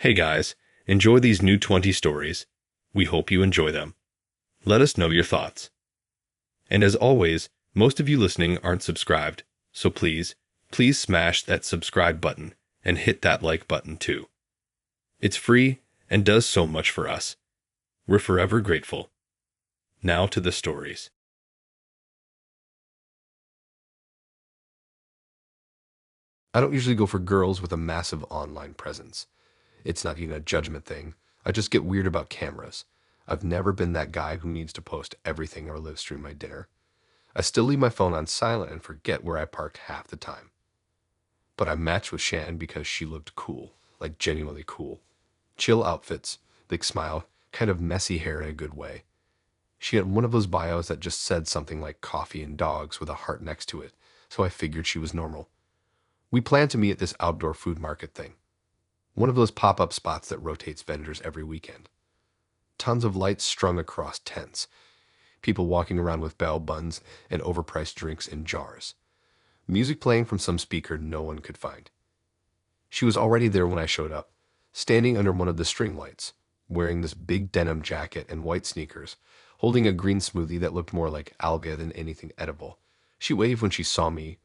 Hey guys, enjoy these new 20 stories. We hope you enjoy them. Let us know your thoughts. And as always, most of you listening aren't subscribed, so please smash that subscribe button and hit that like button too. It's free and does so much for us. We're forever grateful. Now to the stories. I don't usually go for girls with a massive online presence. It's not even a judgment thing. I just get weird about cameras. I've never been that guy who needs to post everything or live stream my dinner. I still leave my phone on silent and forget where I park half the time. But I matched with Shan because she looked cool, like genuinely cool. Chill outfits, big smile, kind of messy hair in a good way. She had one of those bios that just said something like coffee and dogs with a heart next to it, so I figured she was normal. We planned to meet at this outdoor food market thing. One of those pop-up spots that rotates vendors every weekend. Tons of lights strung across tents. People walking around with bell buns and overpriced drinks in jars. Music playing from some speaker no one could find. She was already there when I showed up, standing under one of the string lights, wearing this big denim jacket and white sneakers, holding a green smoothie that looked more like alga than anything edible. She waved when she saw me,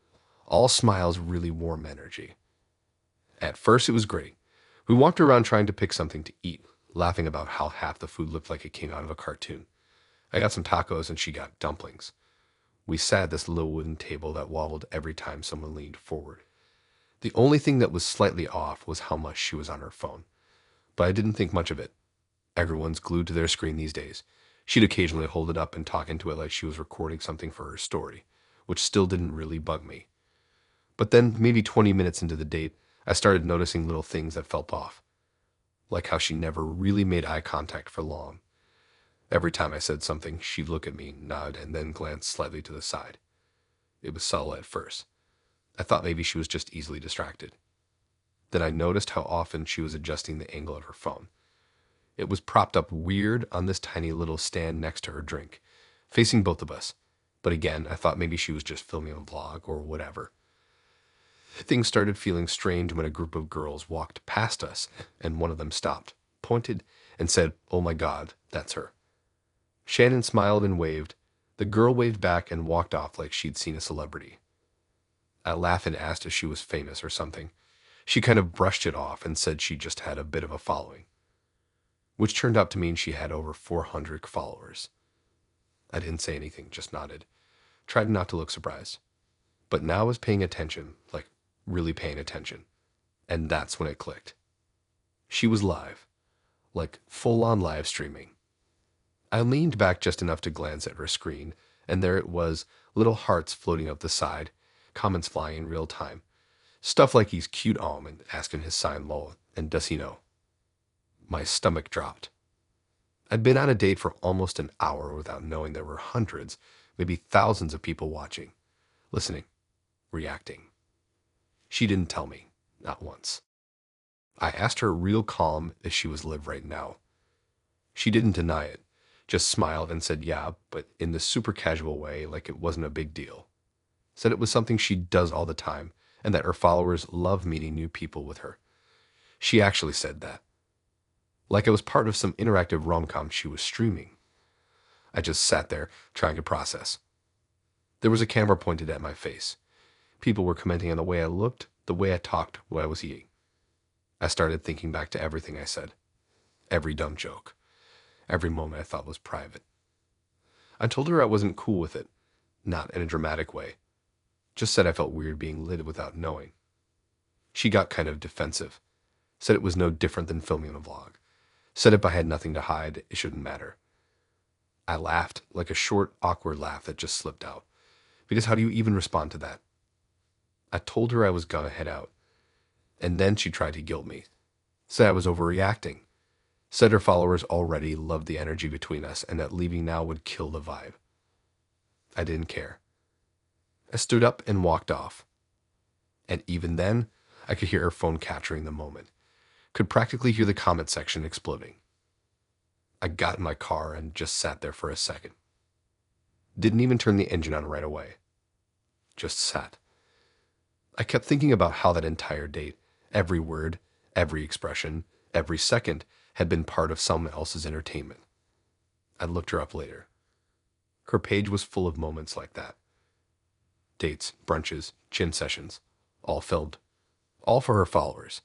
all smiles, really warm energy. At first it was great. We walked around trying to pick something to eat, laughing about how half the food looked like it came out of a cartoon. I got some tacos and she got dumplings. We sat at this little wooden table that wobbled every time someone leaned forward. The only thing that was slightly off was how much she was on her phone. But I didn't think much of it. Everyone's glued to their screen these days. She'd occasionally hold it up and talk into it like she was recording something for her story, which still didn't really bug me. But then, maybe 20 minutes into the date, I started noticing little things that felt off. Like how she never really made eye contact for long. Every time I said something, she'd look at me, nod, and then glance slightly to the side. It was subtle at first. I thought maybe she was just easily distracted. Then I noticed how often she was adjusting the angle of her phone. It was propped up weird on this tiny little stand next to her drink, facing both of us. But again, I thought maybe she was just filming a vlog or whatever. Things started feeling strange when a group of girls walked past us, and one of them stopped, pointed, and said, "Oh my God, that's her." Shannon smiled and waved. The girl waved back and walked off like she'd seen a celebrity. I laughed and asked if she was famous or something. She kind of brushed it off and said she just had a bit of a following, which turned out to mean she had over 400 followers. I didn't say anything, just nodded. Tried not to look surprised. But now I was paying attention, like really paying attention. And that's when it clicked. She was live, like full-on live streaming. I leaned back just enough to glance at her screen, and there it was, little hearts floating up the side, comments flying in real time. Stuff like he's cute and asking his sign lol, and does he know? My stomach dropped. I'd been on a date for almost an hour without knowing there were hundreds, maybe thousands of people watching, listening, reacting. She didn't tell me, not once. I asked her real calm if she was live right now. She didn't deny it, just smiled and said yeah, but in the super casual way, like it wasn't a big deal. Said it was something she does all the time, and that her followers love meeting new people with her. She actually said that. Like it was part of some interactive rom-com she was streaming. I just sat there, trying to process. There was a camera pointed at my face. People were commenting on the way I looked, the way I talked, what I was eating. I started thinking back to everything I said. Every dumb joke. Every moment I thought was private. I told her I wasn't cool with it. Not in a dramatic way. Just said I felt weird being lit without knowing. She got kind of defensive. Said it was no different than filming a vlog. Said if I had nothing to hide, it shouldn't matter. I laughed, like a short, awkward laugh that just slipped out. Because how do you even respond to that? I told her I was gonna head out. And then she tried to guilt me. Said I was overreacting. Said her followers already loved the energy between us and that leaving now would kill the vibe. I didn't care. I stood up and walked off. And even then, I could hear her phone capturing the moment. Could practically hear the comment section exploding. I got in my car and just sat there for a second. Didn't even turn the engine on right away. Just sat. I kept thinking about how that entire date, every word, every expression, Every second had been part of someone else's entertainment. I looked her up later. Her page was full of moments like that. Dates, brunches, gym sessions, all filmed. All for her followers.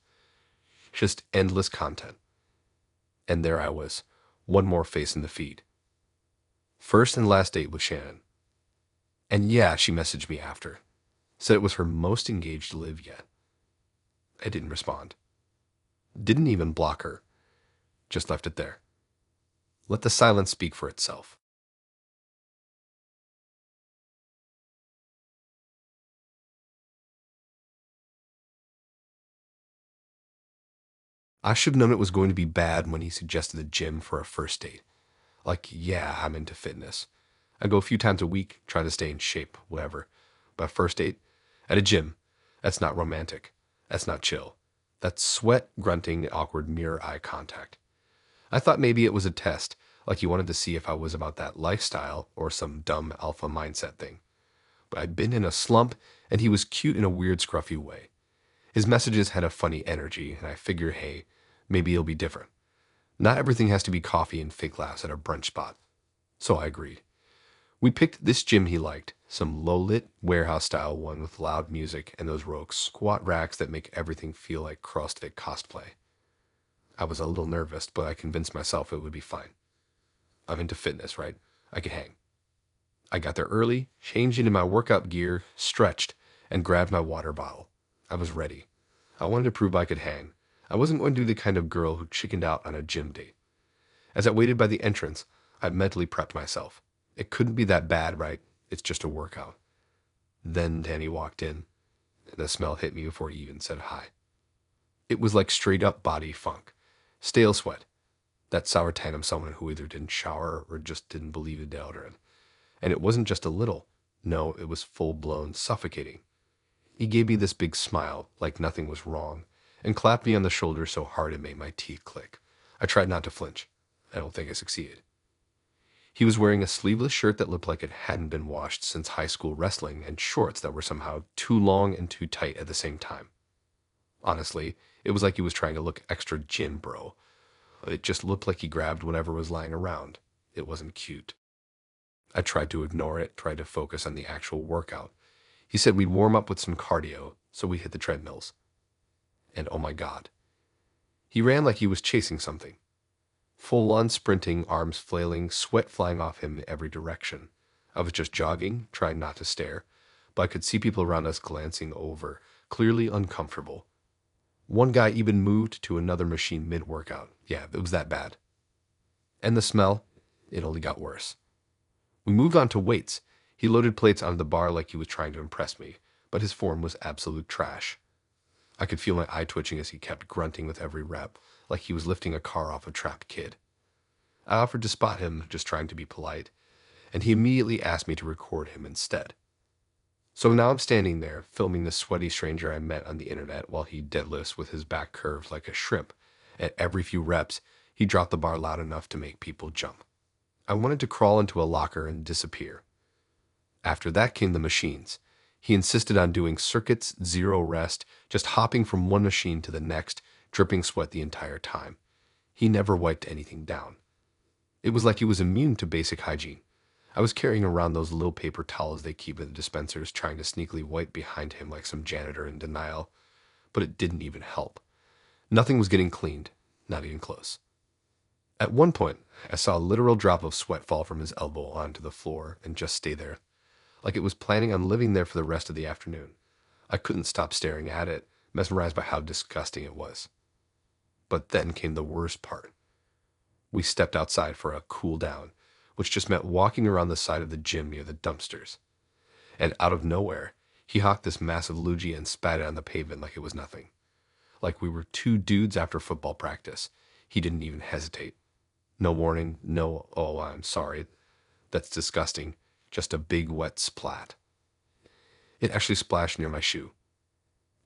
Just endless content. And there I was, one more face in the feed. First and last date with Shannon. And yeah, she messaged me after. Said it was her most engaged live yet. I didn't respond. Didn't even block her. Just left it there. Let the silence speak for itself. I should have known it was going to be bad when he suggested the gym for a first date. Like, yeah, I'm into fitness. I go a few times a week, try to stay in shape, whatever. But first date? At a gym. That's not romantic. That's not chill. That's sweat, grunting, awkward mirror eye contact. I thought maybe it was a test, like he wanted to see if I was about that lifestyle or some dumb alpha mindset thing. But I'd been in a slump, and he was cute in a weird, scruffy way. His messages had a funny energy, and I figure, hey, maybe it'll be different. Not everything has to be coffee and fake laughs at a brunch spot. So I agreed. We picked this gym he liked, some low-lit, warehouse-style one with loud music and those rogue squat racks that make everything feel like CrossFit cosplay. I was a little nervous, but I convinced myself it would be fine. I'm into fitness, right? I could hang. I got there early, changed into my workout gear, stretched, and grabbed my water bottle. I was ready. I wanted to prove I could hang. I wasn't going to be the kind of girl who chickened out on a gym date. As I waited by the entrance, I mentally prepped myself. It couldn't be that bad, right? It's just a workout. Then Danny walked in, and the smell hit me before he even said hi. It was like straight-up body funk. Stale sweat. That sour tan of someone who either didn't shower or just didn't believe in deodorant. And it wasn't just a little. No, it was full-blown suffocating. He gave me this big smile, like nothing was wrong, and clapped me on the shoulder so hard it made my teeth click. I tried not to flinch. I don't think I succeeded. He was wearing a sleeveless shirt that looked like it hadn't been washed since high school wrestling and shorts that were somehow too long and too tight at the same time. Honestly, it was like he was trying to look extra gym bro. It just looked like he grabbed whatever was lying around. It wasn't cute. I tried to ignore it, tried to focus on the actual workout. He said we'd warm up with some cardio, so we hit the treadmills. And oh my God. He ran like he was chasing something. Full-on sprinting, arms flailing, sweat flying off him in every direction. I was just jogging, trying not to stare, but I could see people around us glancing over, clearly uncomfortable. One guy even moved to another machine mid-workout. Yeah, it was that bad. And the smell? It only got worse. We moved on to weights. He loaded plates onto the bar like he was trying to impress me, but his form was absolute trash. I could feel my eye twitching as he kept grunting with every rep, like he was lifting a car off a trapped kid. I offered to spot him, just trying to be polite, and he immediately asked me to record him instead. So now I'm standing there, filming the sweaty stranger I met on the internet while he deadlifts with his back curved like a shrimp. At every few reps, he dropped the bar loud enough to make people jump. I wanted to crawl into a locker and disappear. After that came the machines. He insisted on doing circuits, zero rest, just hopping from one machine to the next, dripping sweat the entire time. He never wiped anything down. It was like he was immune to basic hygiene. I was carrying around those little paper towels they keep in the dispensers, trying to sneakily wipe behind him like some janitor in denial. But it didn't even help. Nothing was getting cleaned, not even close. At one point, I saw a literal drop of sweat fall from his elbow onto the floor and just stay there, like it was planning on living there for the rest of the afternoon. I couldn't stop staring at it, mesmerized by how disgusting it was. But then came the worst part. We stepped outside for a cool down, which just meant walking around the side of the gym near the dumpsters. And out of nowhere, he hawked this massive loogie and spat it on the pavement like it was nothing. Like we were two dudes after football practice. He didn't even hesitate. No warning, no, oh, I'm sorry. That's disgusting. Just a big wet splat. It actually splashed near my shoe.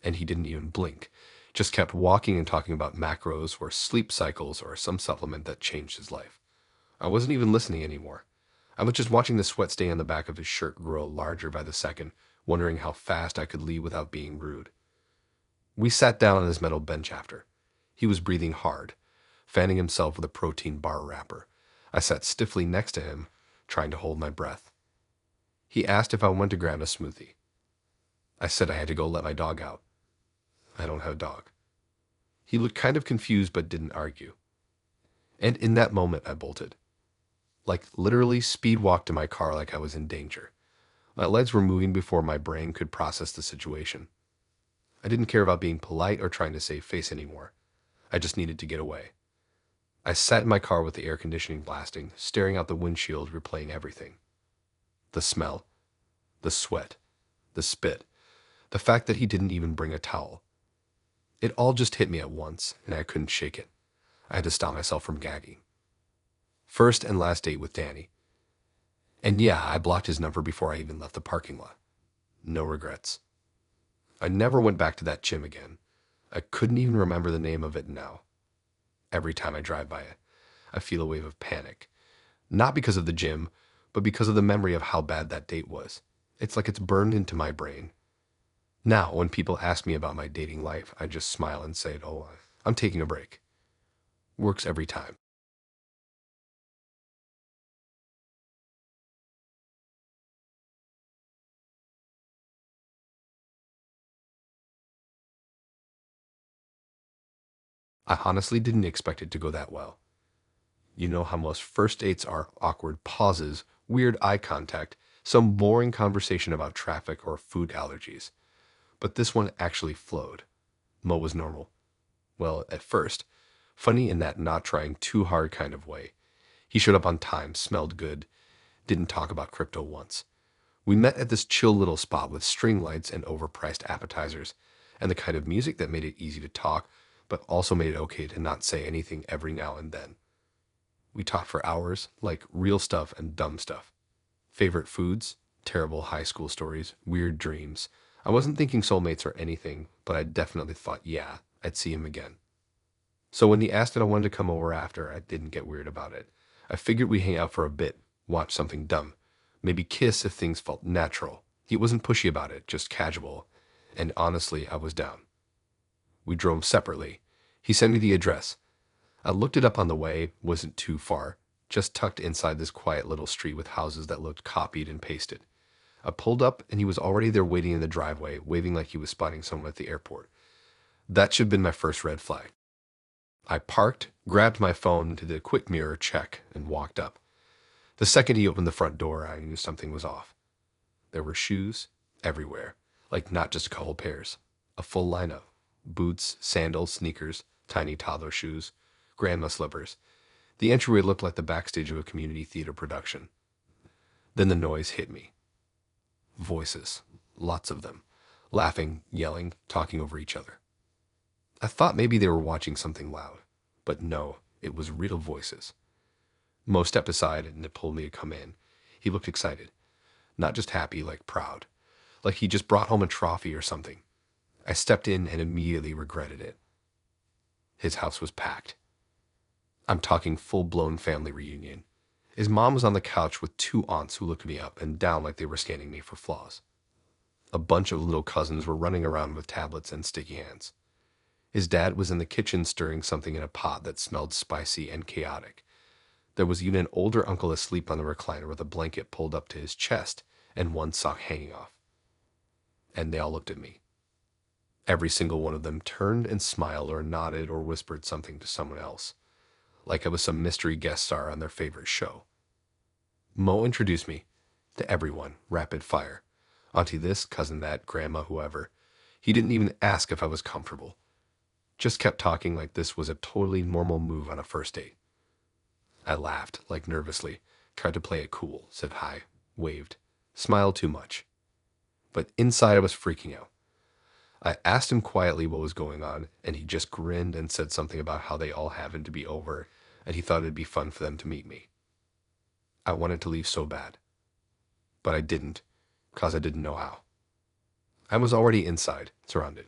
And he didn't even blink. Just kept walking and talking about macros or sleep cycles or some supplement that changed his life. I wasn't even listening anymore. I was just watching the sweat stain on the back of his shirt grow larger by the second, wondering how fast I could leave without being rude. We sat down on his metal bench after. He was breathing hard, fanning himself with a protein bar wrapper. I sat stiffly next to him, trying to hold my breath. He asked if I wanted to grab a smoothie. I said I had to go let my dog out. I don't have a dog. He looked kind of confused but didn't argue. And in that moment, I bolted. Like literally speed walked to my car like I was in danger. My legs were moving before my brain could process the situation. I didn't care about being polite or trying to save face anymore. I just needed to get away. I sat in my car with the air conditioning blasting, staring out the windshield, replaying everything. The smell, the sweat, the spit, the fact that he didn't even bring a towel. It all just hit me at once, and I couldn't shake it. I had to stop myself from gagging. First and last date with Danny. And yeah, I blocked his number before I even left the parking lot. No regrets. I never went back to that gym again. I couldn't even remember the name of it now. Every time I drive by it, I feel a wave of panic. Not because of the gym, but because of the memory of how bad that date was. It's like it's burned into my brain. Now, when people ask me about my dating life, I just smile and say, "Oh, I'm taking a break." Works every time. I honestly didn't expect it to go that well. You know how most first dates are: awkward pauses, weird eye contact, some boring conversation about traffic or food allergies. But this one actually flowed. Mo was normal. Well, at first. Funny in that not trying too hard kind of way. He showed up on time, smelled good, didn't talk about crypto once. We met at this chill little spot with string lights and overpriced appetizers, and the kind of music that made it easy to talk, but also made it okay to not say anything every now and then. We talked for hours, like real stuff and dumb stuff. Favorite foods, terrible high school stories, weird dreams. I wasn't thinking soulmates or anything, but I definitely thought, yeah, I'd see him again. So when he asked if I wanted to come over after, I didn't get weird about it. I figured we'd hang out for a bit, watch something dumb, maybe kiss if things felt natural. He wasn't pushy about it, just casual. And honestly, I was down. We drove separately. He sent me the address. I looked it up on the way, wasn't too far, just tucked inside this quiet little street with houses that looked copied and pasted. I pulled up and he was already there waiting in the driveway, waving like he was spotting someone at the airport. That should have been my first red flag. I parked, grabbed my phone, did a quick mirror check, and walked up. The second he opened the front door, I knew something was off. There were shoes everywhere, like not just a couple pairs, a full lineup. Boots, sandals, sneakers, tiny toddler shoes, grandma slippers. The entryway looked like the backstage of a community theater production. Then the noise hit me. Voices, lots of them, laughing, yelling, talking over each other. I thought maybe they were watching something loud, but no, it was real voices. Mo stepped aside and pulled me to come in. He looked excited, not just happy, like proud, like he just brought home a trophy or something. I stepped in and immediately regretted it. His house was packed. I'm talking full-blown family reunion. His mom was on the couch with two aunts who looked me up and down like they were scanning me for flaws. A bunch of little cousins were running around with tablets and sticky hands. His dad was in the kitchen stirring something in a pot that smelled spicy and chaotic. There was even an older uncle asleep on the recliner with a blanket pulled up to his chest and one sock hanging off. And they all looked at me. Every single one of them turned and smiled or nodded or whispered something to someone else, like I was some mystery guest star on their favorite show. Mo introduced me to everyone, rapid fire. Auntie this, cousin that, grandma, whoever. He didn't even ask if I was comfortable. Just kept talking like this was a totally normal move on a first date. I laughed, like nervously, tried to play it cool, said hi, waved, smiled too much. But inside I was freaking out. I asked him quietly what was going on, and he just grinned and said something about how they all happened to be over, and he thought it'd be fun for them to meet me. I wanted to leave so bad, but I didn't, because I didn't know how. I was already inside, surrounded,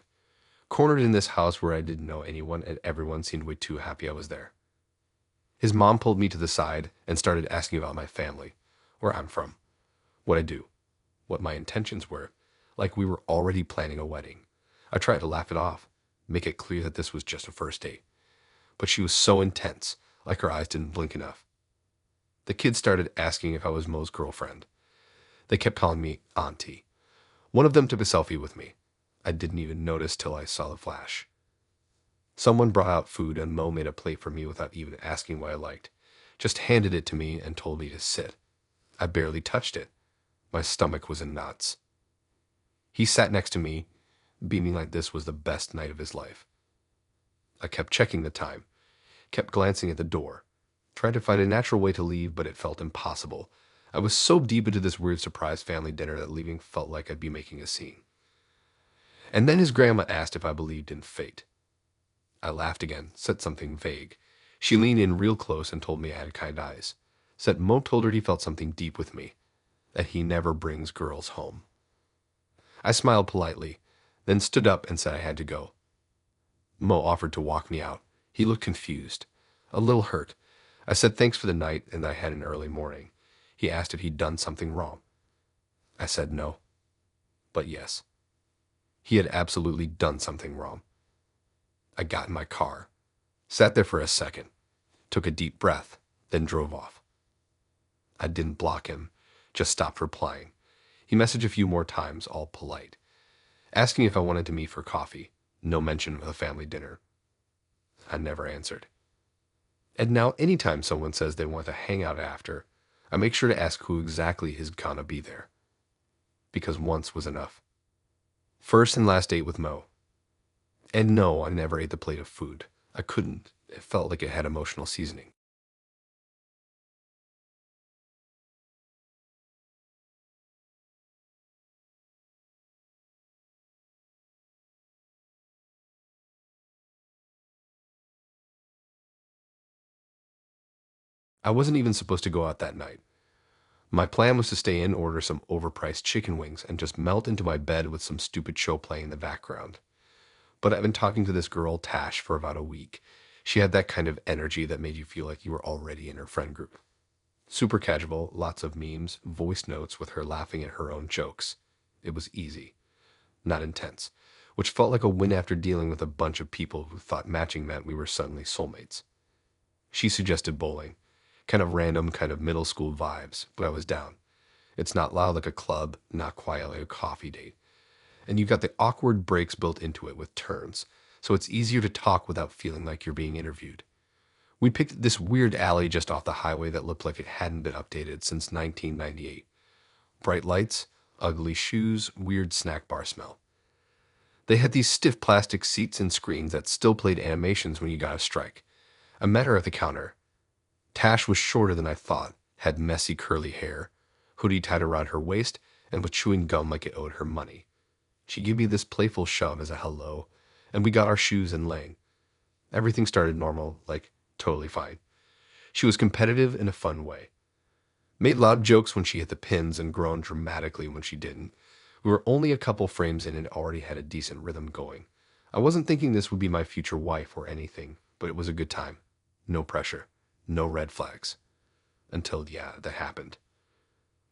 cornered in this house where I didn't know anyone, and everyone seemed way too happy I was there. His mom pulled me to the side and started asking about my family, where I'm from, what I do, what my intentions were, like we were already planning a wedding. I tried to laugh it off, make it clear that this was just a first date, but she was so intense, like her eyes didn't blink enough. The kids started asking if I was Mo's girlfriend. They kept calling me Auntie. One of them took a selfie with me. I didn't even notice till I saw the flash. Someone brought out food and Mo made a plate for me without even asking what I liked. Just handed it to me and told me to sit. I barely touched it. My stomach was in knots. He sat next to me, beaming like this was the best night of his life. I kept checking the time, kept glancing at the door, tried to find a natural way to leave, but it felt impossible. I was so deep into this weird surprise family dinner that leaving felt like I'd be making a scene. And then his grandma asked if I believed in fate. I laughed again, said something vague. She leaned in real close and told me I had kind eyes. Said Mo told her he felt something deep with me, that he never brings girls home. I smiled politely, then stood up and said I had to go. Mo offered to walk me out. He looked confused, a little hurt. I said thanks for the night and that I had an early morning. He asked if he'd done something wrong. I said no, but yes. He had absolutely done something wrong. I got in my car, sat there for a second, took a deep breath, then drove off. I didn't block him, just stopped replying. He messaged a few more times, all polite, asking if I wanted to meet for coffee. No mention of a family dinner. I never answered. And now anytime someone says they want to hang out after, I make sure to ask who exactly is gonna be there. Because once was enough. First and last date with Mo. And no, I never ate the plate of food. I couldn't. It felt like it had emotional seasoning. I wasn't even supposed to go out that night. My plan was to stay in, order some overpriced chicken wings, and just melt into my bed with some stupid show playing in the background. But I've been talking to this girl, Tash, for about a week. She had that kind of energy that made you feel like you were already in her friend group. Super casual, lots of memes, voice notes with her laughing at her own jokes. It was easy, not intense, which felt like a win after dealing with a bunch of people who thought matching meant we were suddenly soulmates. She suggested bowling. Kind of random, kind of middle school vibes, but I was down. It's not loud like a club, not quiet like a coffee date. And you got the awkward breaks built into it with turns, so it's easier to talk without feeling like you're being interviewed. We picked this weird alley just off the highway that looked like it hadn't been updated since 1998. Bright lights, ugly shoes, weird snack bar smell. They had these stiff plastic seats and screens that still played animations when you got a strike. I met her at the counter. Tash was shorter than I thought, had messy curly hair, hoodie tied around her waist, and was chewing gum like it owed her money. She gave me this playful shove as a hello, and we got our shoes and laying. Everything started normal, like totally fine. She was competitive in a fun way. Made loud jokes when she hit the pins and groaned dramatically when she didn't. We were only a couple frames in and already had a decent rhythm going. I wasn't thinking this would be my future wife or anything, but it was a good time. No pressure. No red flags. Until, yeah, that happened.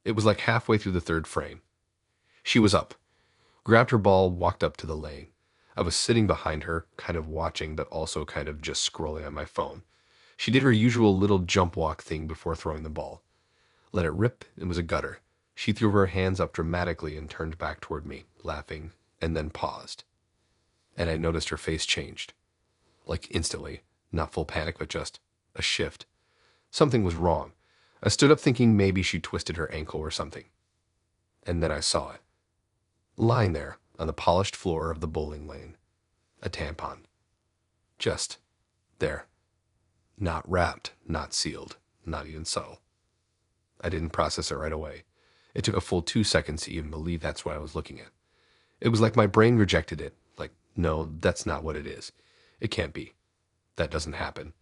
It was like halfway through the third frame. She was up, grabbed her ball, walked up to the lane. I was sitting behind her, kind of watching, but also kind of just scrolling on my phone. She did her usual little jump walk thing before throwing the ball. Let it rip, it was a gutter. She threw her hands up dramatically and turned back toward me, laughing, and then paused. And I noticed her face changed. Like instantly, not full panic, but just a shift. Something was wrong. I stood up thinking maybe she twisted her ankle or something. And then I saw it. Lying there on the polished floor of the bowling lane. A tampon. Just there. Not wrapped, not sealed, not even subtle. I didn't process it right away. It took a full 2 seconds to even believe that's what I was looking at. It was like my brain rejected it. Like, no, that's not what it is. It can't be. That doesn't happen.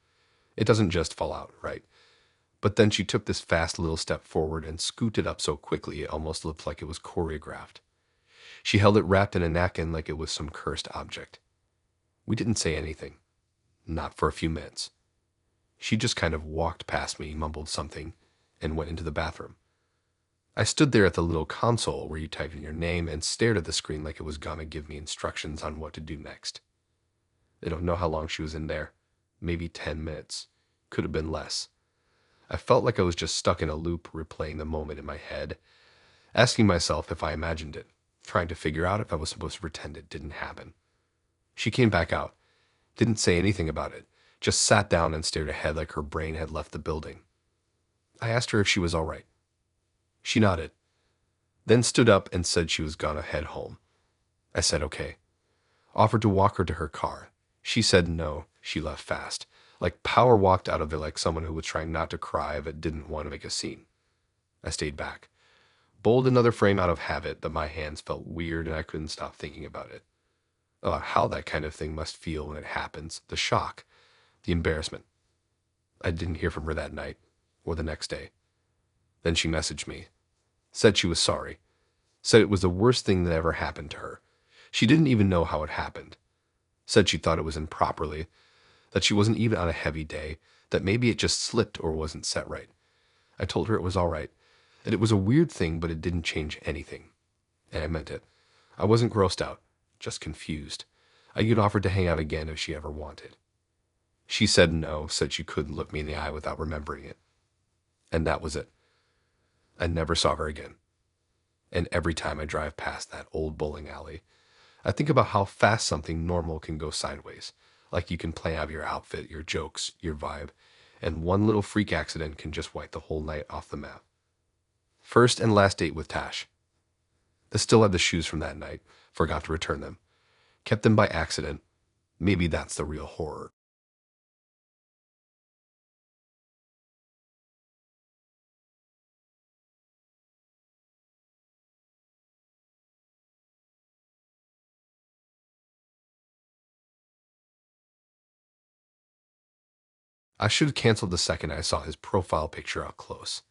It doesn't just fall out, right? But then she took this fast little step forward and scooted up so quickly it almost looked like it was choreographed. She held it wrapped in a napkin like it was some cursed object. We didn't say anything. Not for a few minutes. She just kind of walked past me, mumbled something, and went into the bathroom. I stood there at the little console where you type in your name and stared at the screen like it was gonna give me instructions on what to do next. I don't know how long she was in there. maybe 10 minutes. Could have been less. I felt like I was just stuck in a loop, replaying the moment in my head, asking myself if I imagined it, trying to figure out if I was supposed to pretend it didn't happen. She came back out, didn't say anything about it, just sat down and stared ahead like her brain had left the building. I asked her if she was all right. She nodded, then stood up and said she was gonna head home. I said okay. Offered to walk her to her car. She said no. She left fast, like power walked out of there like someone who was trying not to cry but didn't want to make a scene. I stayed back, bowled another frame out of habit that my hands felt weird and I couldn't stop thinking about it. About how that kind of thing must feel when it happens, the shock, the embarrassment. I didn't hear from her that night or the next day. Then she messaged me, said she was sorry, said it was the worst thing that ever happened to her. She didn't even know how it happened. Said she thought it was improperly, that she wasn't even on a heavy day, that maybe it just slipped or wasn't set right. I told her it was all right, that it was a weird thing, but it didn't change anything. And I meant it. I wasn't grossed out, just confused. I even offered to hang out again if she ever wanted. She said no, said she couldn't look me in the eye without remembering it. And that was it. I never saw her again. And every time I drive past that old bowling alley, I think about how fast something normal can go sideways. Like you can plan out your outfit, your jokes, your vibe, and one little freak accident can just wipe the whole night off the map. First and last date with Tash. I still had the shoes from that night, forgot to return them. Kept them by accident. Maybe that's the real horror. I should have canceled the second I saw his profile picture up close.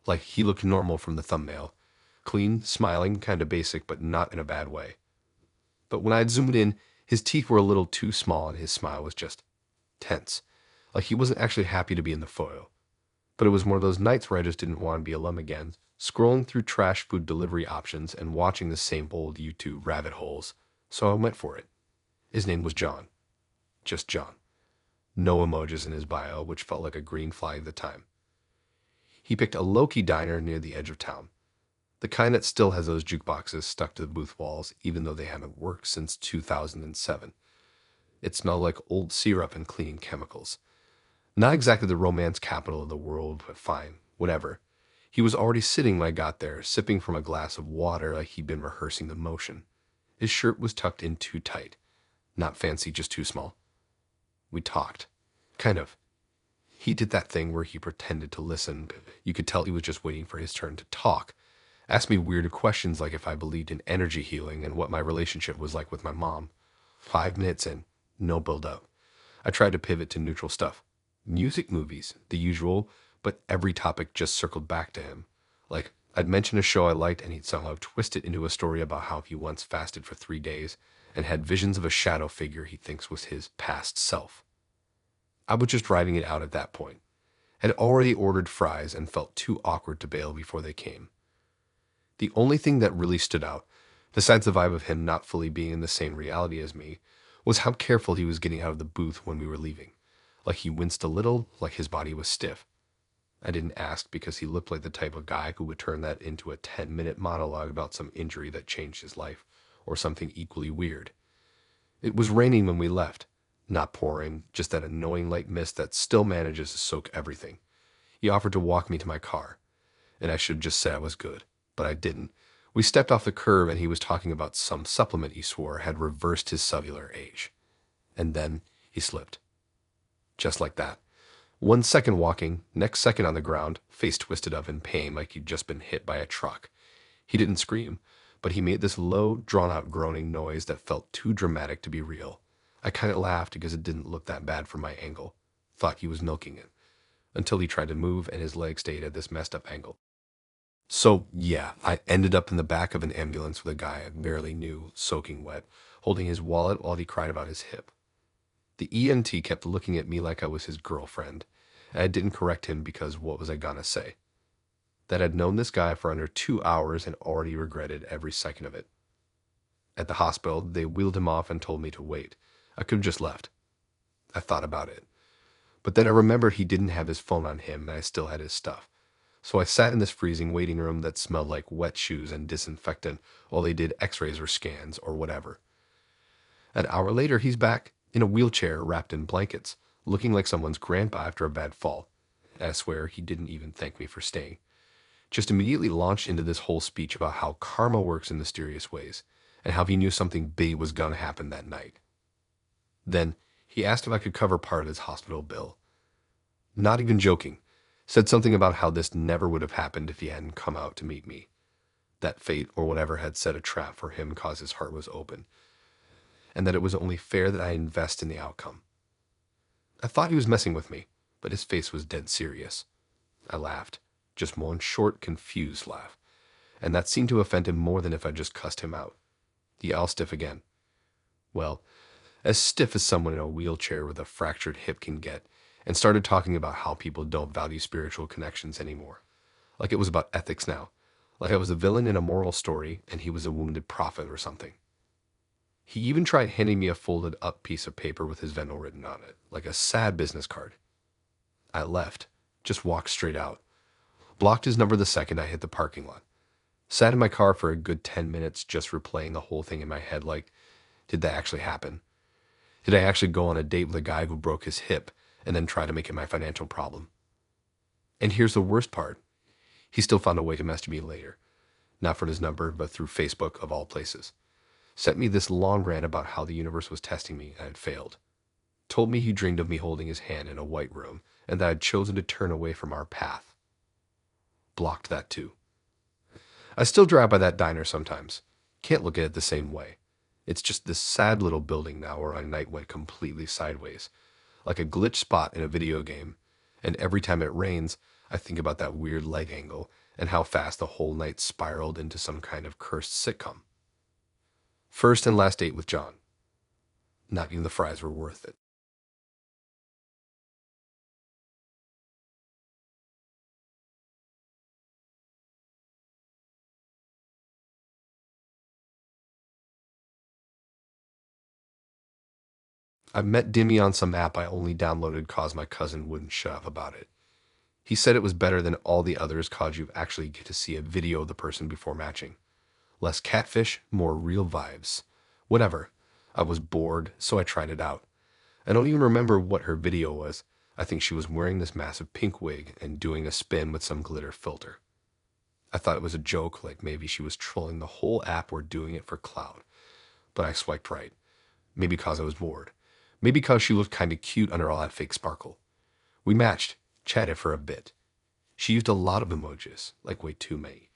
Like he looked normal from the thumbnail. Clean, smiling, kinda basic, but not in a bad way. But when I had zoomed in, his teeth were a little too small and his smile was just tense. Like he wasn't actually happy to be in the photo. But it was one of those nights where I just didn't want to be alone again, scrolling through trash food delivery options and watching the same old YouTube rabbit holes. So I went for it. His name was John. Just John. No emojis in his bio, which felt like a green flag at the time. He picked a Loki Diner near the edge of town. The kind that still has those jukeboxes stuck to the booth walls, even though they haven't worked since 2007. It smelled like old syrup and cleaning chemicals. Not exactly the romance capital of the world, but fine, whatever. He was already sitting when I got there, sipping from a glass of water like he'd been rehearsing the motion. His shirt was tucked in too tight. Not fancy, just too small. We talked. Kind of. He did that thing where he pretended to listen. You could tell he was just waiting for his turn to talk. Asked me weird questions like if I believed in energy healing and what my relationship was like with my mom. 5 minutes in, no build-up. I tried to pivot to neutral stuff. Music, movies, the usual, but every topic just circled back to him. Like, I'd mention a show I liked and he'd somehow twist it into a story about how he once fasted for 3 days and had visions of a shadow figure he thinks was his past self. I was just writing it out at that point. Had already ordered fries and felt too awkward to bail before they came. The only thing that really stood out, besides the vibe of him not fully being in the same reality as me, was how careful he was getting out of the booth when we were leaving. Like he winced a little, like his body was stiff. I didn't ask because he looked like the type of guy who would turn that into a 10-minute monologue about some injury that changed his life, or something equally weird. It was raining when we left. Not pouring, just that annoying light mist that still manages to soak everything. He offered to walk me to my car, and I should just say I was good, but I didn't. We stepped off the curb and he was talking about some supplement he swore had reversed his cellular age. And then he slipped. Just like that. 1 second walking, next second on the ground, face twisted up in pain like he'd just been hit by a truck. He didn't scream, but he made this low, drawn-out groaning noise that felt too dramatic to be real. I kind of laughed because it didn't look that bad from my angle. Thought he was milking it. Until he tried to move and his leg stayed at this messed up angle. So, yeah, I ended up in the back of an ambulance with a guy I barely knew, soaking wet, holding his wallet while he cried about his hip. The EMT kept looking at me like I was his girlfriend, and I didn't correct him because what was I gonna say? That I'd known this guy for under 2 hours and already regretted every second of it. At the hospital, they wheeled him off and told me to wait. I could have just left. I thought about it. But then I remembered he didn't have his phone on him and I still had his stuff. So I sat in this freezing waiting room that smelled like wet shoes and disinfectant while they did x-rays or scans or whatever. An hour later, he's back in a wheelchair wrapped in blankets, looking like someone's grandpa after a bad fall. And I swear he didn't even thank me for staying. Just immediately launched into this whole speech about how karma works in mysterious ways and how he knew something big was gonna happen that night. Then he asked if I could cover part of his hospital bill. Not even joking. Said something about how this never would have happened if he hadn't come out to meet me. That fate or whatever had set a trap for him because his heart was open, and that it was only fair that I invest in the outcome. I thought he was messing with me, but his face was dead serious. I laughed, just one short, confused laugh, and that seemed to offend him more than if I just cussed him out. He all stiff again. Well, as stiff as someone in a wheelchair with a fractured hip can get, and started talking about how people don't value spiritual connections anymore. Like it was about ethics now. Like I was a villain in a moral story and he was a wounded prophet or something. He even tried handing me a folded up piece of paper with his Venmo written on it, like a sad business card. I left, just walked straight out. Blocked his number the second I hit the parking lot. Sat in my car for a good 10 minutes just replaying the whole thing in my head like, did that actually happen? Did I actually go on a date with a guy who broke his hip and then try to make it my financial problem? And here's the worst part. He still found a way to message me later. Not from his number, but through Facebook of all places. Sent me this long rant about how the universe was testing me and had failed. Told me he dreamed of me holding his hand in a white room and that I'd chosen to turn away from our path. Blocked that too. I still drive by that diner sometimes. Can't look at it the same way. It's just this sad little building now where my night went completely sideways, like a glitch spot in a video game, and every time it rains, I think about that weird leg angle and how fast the whole night spiraled into some kind of cursed sitcom. First and last date with John. Not even the fries were worth it. I met Dimmy on some app I only downloaded cause my cousin wouldn't shut up about it. He said it was better than all the others cause you actually get to see a video of the person before matching. Less catfish, more real vibes. Whatever. I was bored, so I tried it out. I don't even remember what her video was. I think she was wearing this massive pink wig and doing a spin with some glitter filter. I thought it was a joke, like maybe she was trolling the whole app or doing it for clout. But I swiped right. Maybe because I was bored. Maybe because she looked kinda cute under all that fake sparkle. We matched, chatted for a bit. She used a lot of emojis, like way too many.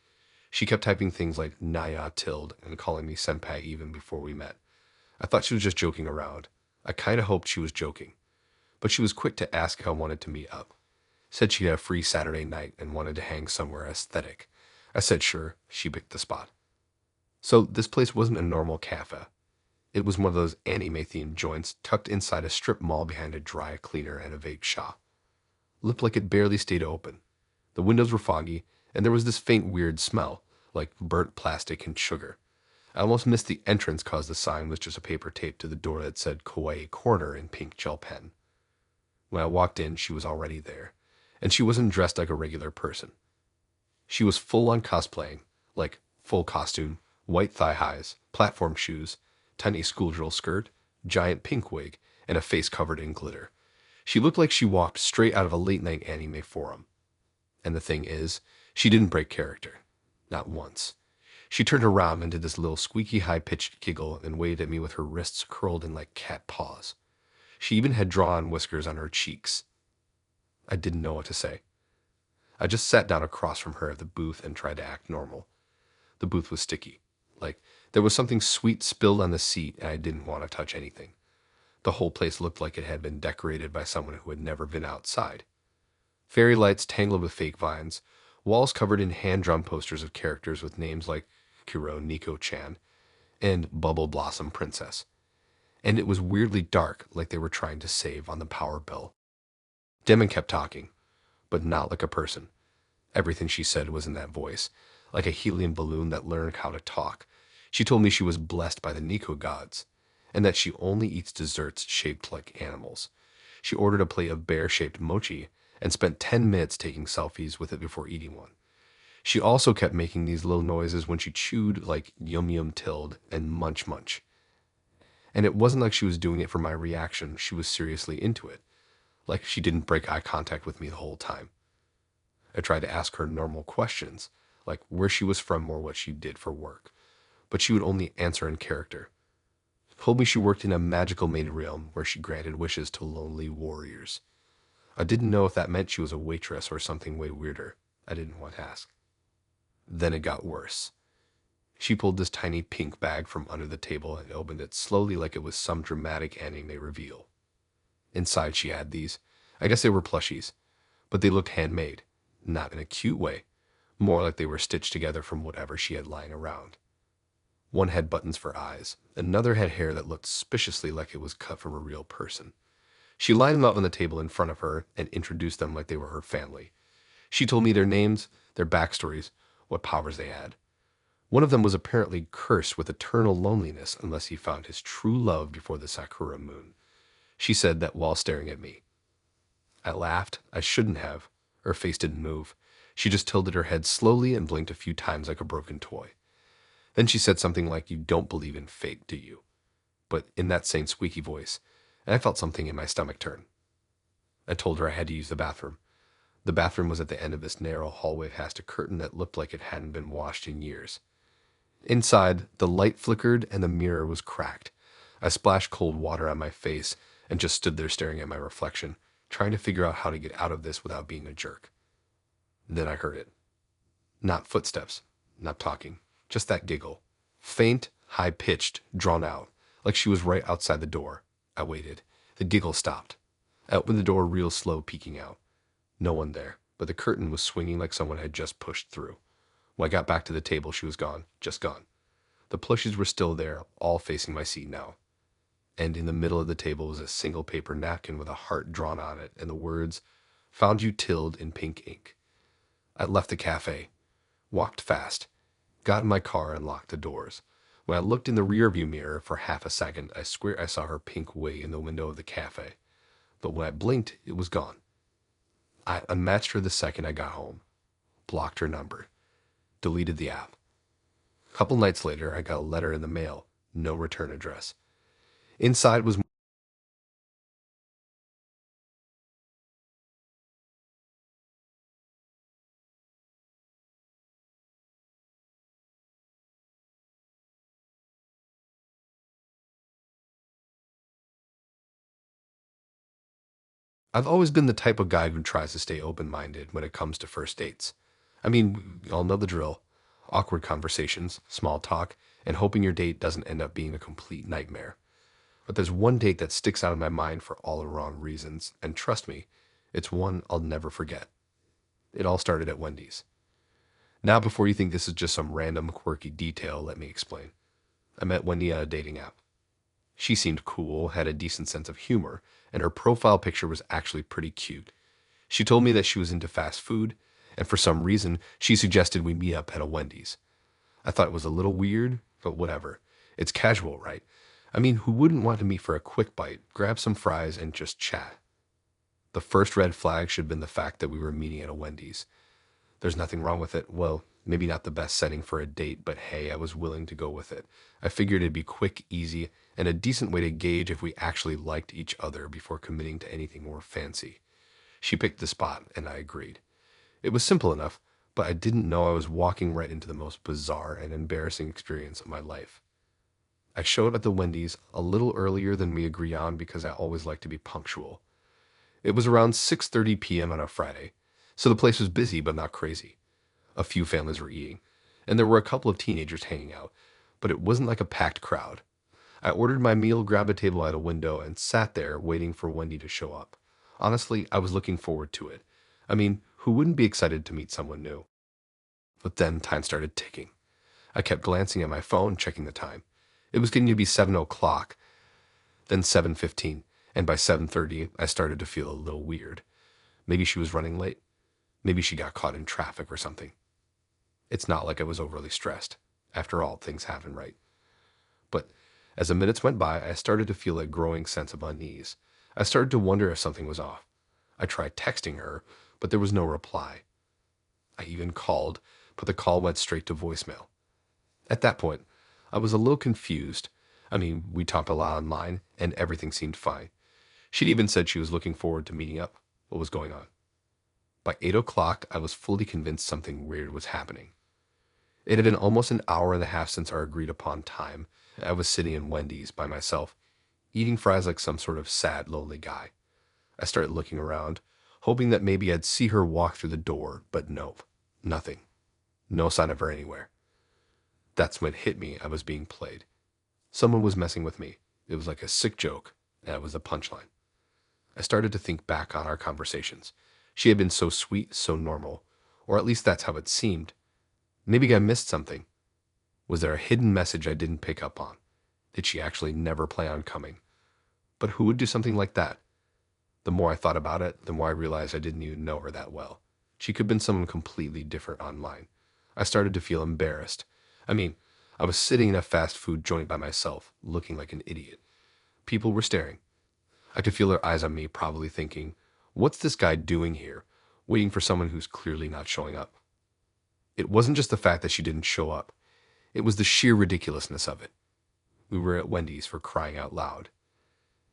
She kept typing things like Naya tilde and calling me senpai even before we met. I thought she was just joking around. I kinda hoped she was joking. But she was quick to ask if I wanted to meet up. Said she had a free Saturday night and wanted to hang somewhere aesthetic. I said sure, she picked the spot. So this place wasn't a normal cafe. It was one of those anime-themed joints tucked inside a strip mall behind a dry cleaner and a vague shop. Looked like it barely stayed open. The windows were foggy, and there was this faint weird smell, like burnt plastic and sugar. I almost missed the entrance cause the sign was just a paper taped to the door that said Kawaii Corner in pink gel pen. When I walked in, she was already there, and she wasn't dressed like a regular person. She was full on cosplaying, like full costume, white thigh highs, platform shoes, tiny schoolgirl skirt, giant pink wig, and a face covered in glitter. She looked like she walked straight out of a late-night anime forum. And the thing is, she didn't break character. Not once. She turned around and did this little squeaky high-pitched giggle and waved at me with her wrists curled in like cat paws. She even had drawn whiskers on her cheeks. I didn't know what to say. I just sat down across from her at the booth and tried to act normal. The booth was sticky. Like, there was something sweet spilled on the seat and I didn't want to touch anything. The whole place looked like it had been decorated by someone who had never been outside. Fairy lights tangled with fake vines, walls covered in hand-drawn posters of characters with names like Kuro Nico-chan and Bubble Blossom Princess. And it was weirdly dark, like they were trying to save on the power bill. Demon kept talking, but not like a person. Everything she said was in that voice, like a helium balloon that learned how to talk. She told me she was blessed by the Nico gods, and that she only eats desserts shaped like animals. She ordered a plate of bear-shaped mochi and spent 10 minutes taking selfies with it before eating one. She also kept making these little noises when she chewed, like yum yum tilled and munch munch. And it wasn't like she was doing it for my reaction, she was seriously into it. Like she didn't break eye contact with me the whole time. I tried to ask her normal questions, like where she was from or what she did for work, but she would only answer in character. Told me she worked in a magical maid realm where she granted wishes to lonely warriors. I didn't know if that meant she was a waitress or something way weirder. I didn't want to ask. Then it got worse. She pulled this tiny pink bag from under the table and opened it slowly like it was some dramatic anime reveal. Inside she had these. I guess they were plushies, but they looked handmade, not in a cute way, more like they were stitched together from whatever she had lying around. One had buttons for eyes, another had hair that looked suspiciously like it was cut from a real person. She lined them up on the table in front of her and introduced them like they were her family. She told me their names, their backstories, what powers they had. One of them was apparently cursed with eternal loneliness unless he found his true love before the Sakura moon. She said that while staring at me. I laughed. I shouldn't have. Her face didn't move. She just tilted her head slowly and blinked a few times like a broken toy. Then she said something like, "You don't believe in fate, do you?" But in that same squeaky voice, and I felt something in my stomach turn. I told her I had to use the bathroom. The bathroom was at the end of this narrow hallway past a curtain that looked like it hadn't been washed in years. Inside, the light flickered and the mirror was cracked. I splashed cold water on my face and just stood there staring at my reflection, trying to figure out how to get out of this without being a jerk. Then I heard it. Not footsteps, not talking, just that giggle. Faint, high-pitched, drawn out, like she was right outside the door. I waited. The giggle stopped. I opened the door real slow, peeking out. No one there, but the curtain was swinging like someone had just pushed through. When I got back to the table, she was gone, just gone. The plushies were still there, all facing my seat now. And in the middle of the table was a single paper napkin with a heart drawn on it and the words, "Found you tilled in pink ink." I left the cafe, walked fast, got in my car and locked the doors. When I looked in the rearview mirror for half a second, I swear I saw her pink wig in the window of the cafe. But when I blinked, it was gone. I unmatched her the second I got home, blocked her number, deleted the app. A couple nights later, I got a letter in the mail, no return address. Inside was I've always been the type of guy who tries to stay open-minded when it comes to first dates. I mean, we all know the drill. Awkward conversations, small talk, and hoping your date doesn't end up being a complete nightmare. But there's one date that sticks out in my mind for all the wrong reasons, and trust me, it's one I'll never forget. It all started at Wendy's. Now, before you think this is just some random quirky detail, let me explain. I met Wendy on a dating app. She seemed cool, had a decent sense of humor, and her profile picture was actually pretty cute. She told me that she was into fast food, and for some reason, she suggested we meet up at a Wendy's. I thought it was a little weird, but whatever. It's casual, right? I mean, who wouldn't want to meet for a quick bite, grab some fries, and just chat? The first red flag should have been the fact that we were meeting at a Wendy's. There's nothing wrong with it. Well, maybe not the best setting for a date, but hey, I was willing to go with it. I figured it'd be quick, easy, and a decent way to gauge if we actually liked each other before committing to anything more fancy. She picked the spot, and I agreed. It was simple enough, but I didn't know I was walking right into the most bizarre and embarrassing experience of my life. I showed up at the Wendy's a little earlier than we agree on because I always like to be punctual. It was around 6:30 p.m. on a Friday, so the place was busy but not crazy. A few families were eating, and there were a couple of teenagers hanging out, but it wasn't like a packed crowd. I ordered my meal, grabbed a table at a window, and sat there waiting for Wendy to show up. Honestly, I was looking forward to it. I mean, who wouldn't be excited to meet someone new? But then time started ticking. I kept glancing at my phone, checking the time. It was getting to be 7 o'clock, then 7:15, and by 7:30, I started to feel a little weird. Maybe she was running late. Maybe she got caught in traffic or something. It's not like I was overly stressed. After all, things happen, right? But as the minutes went by, I started to feel a growing sense of unease. I started to wonder if something was off. I tried texting her, but there was no reply. I even called, but the call went straight to voicemail. At that point, I was a little confused. I mean, we talked a lot online, and everything seemed fine. She'd even said she was looking forward to meeting up. What was going on? By 8 o'clock, I was fully convinced something weird was happening. It had been almost an hour and a half since our agreed upon time. I was sitting in Wendy's by myself, eating fries like some sort of sad, lonely guy. I started looking around, hoping that maybe I'd see her walk through the door, but nope, nothing. No sign of her anywhere. That's when it hit me I was being played. Someone was messing with me. It was like a sick joke, and it was a punchline. I started to think back on our conversations. She had been so sweet, so normal, or at least that's how it seemed. Maybe I missed something. Was there a hidden message I didn't pick up on? Did she actually never plan on coming? But who would do something like that? The more I thought about it, the more I realized I didn't even know her that well. She could have been someone completely different online. I started to feel embarrassed. I mean, I was sitting in a fast food joint by myself, looking like an idiot. People were staring. I could feel their eyes on me, probably thinking, what's this guy doing here, waiting for someone who's clearly not showing up? It wasn't just the fact that she didn't show up. It was the sheer ridiculousness of it. We were at Wendy's, for crying out loud.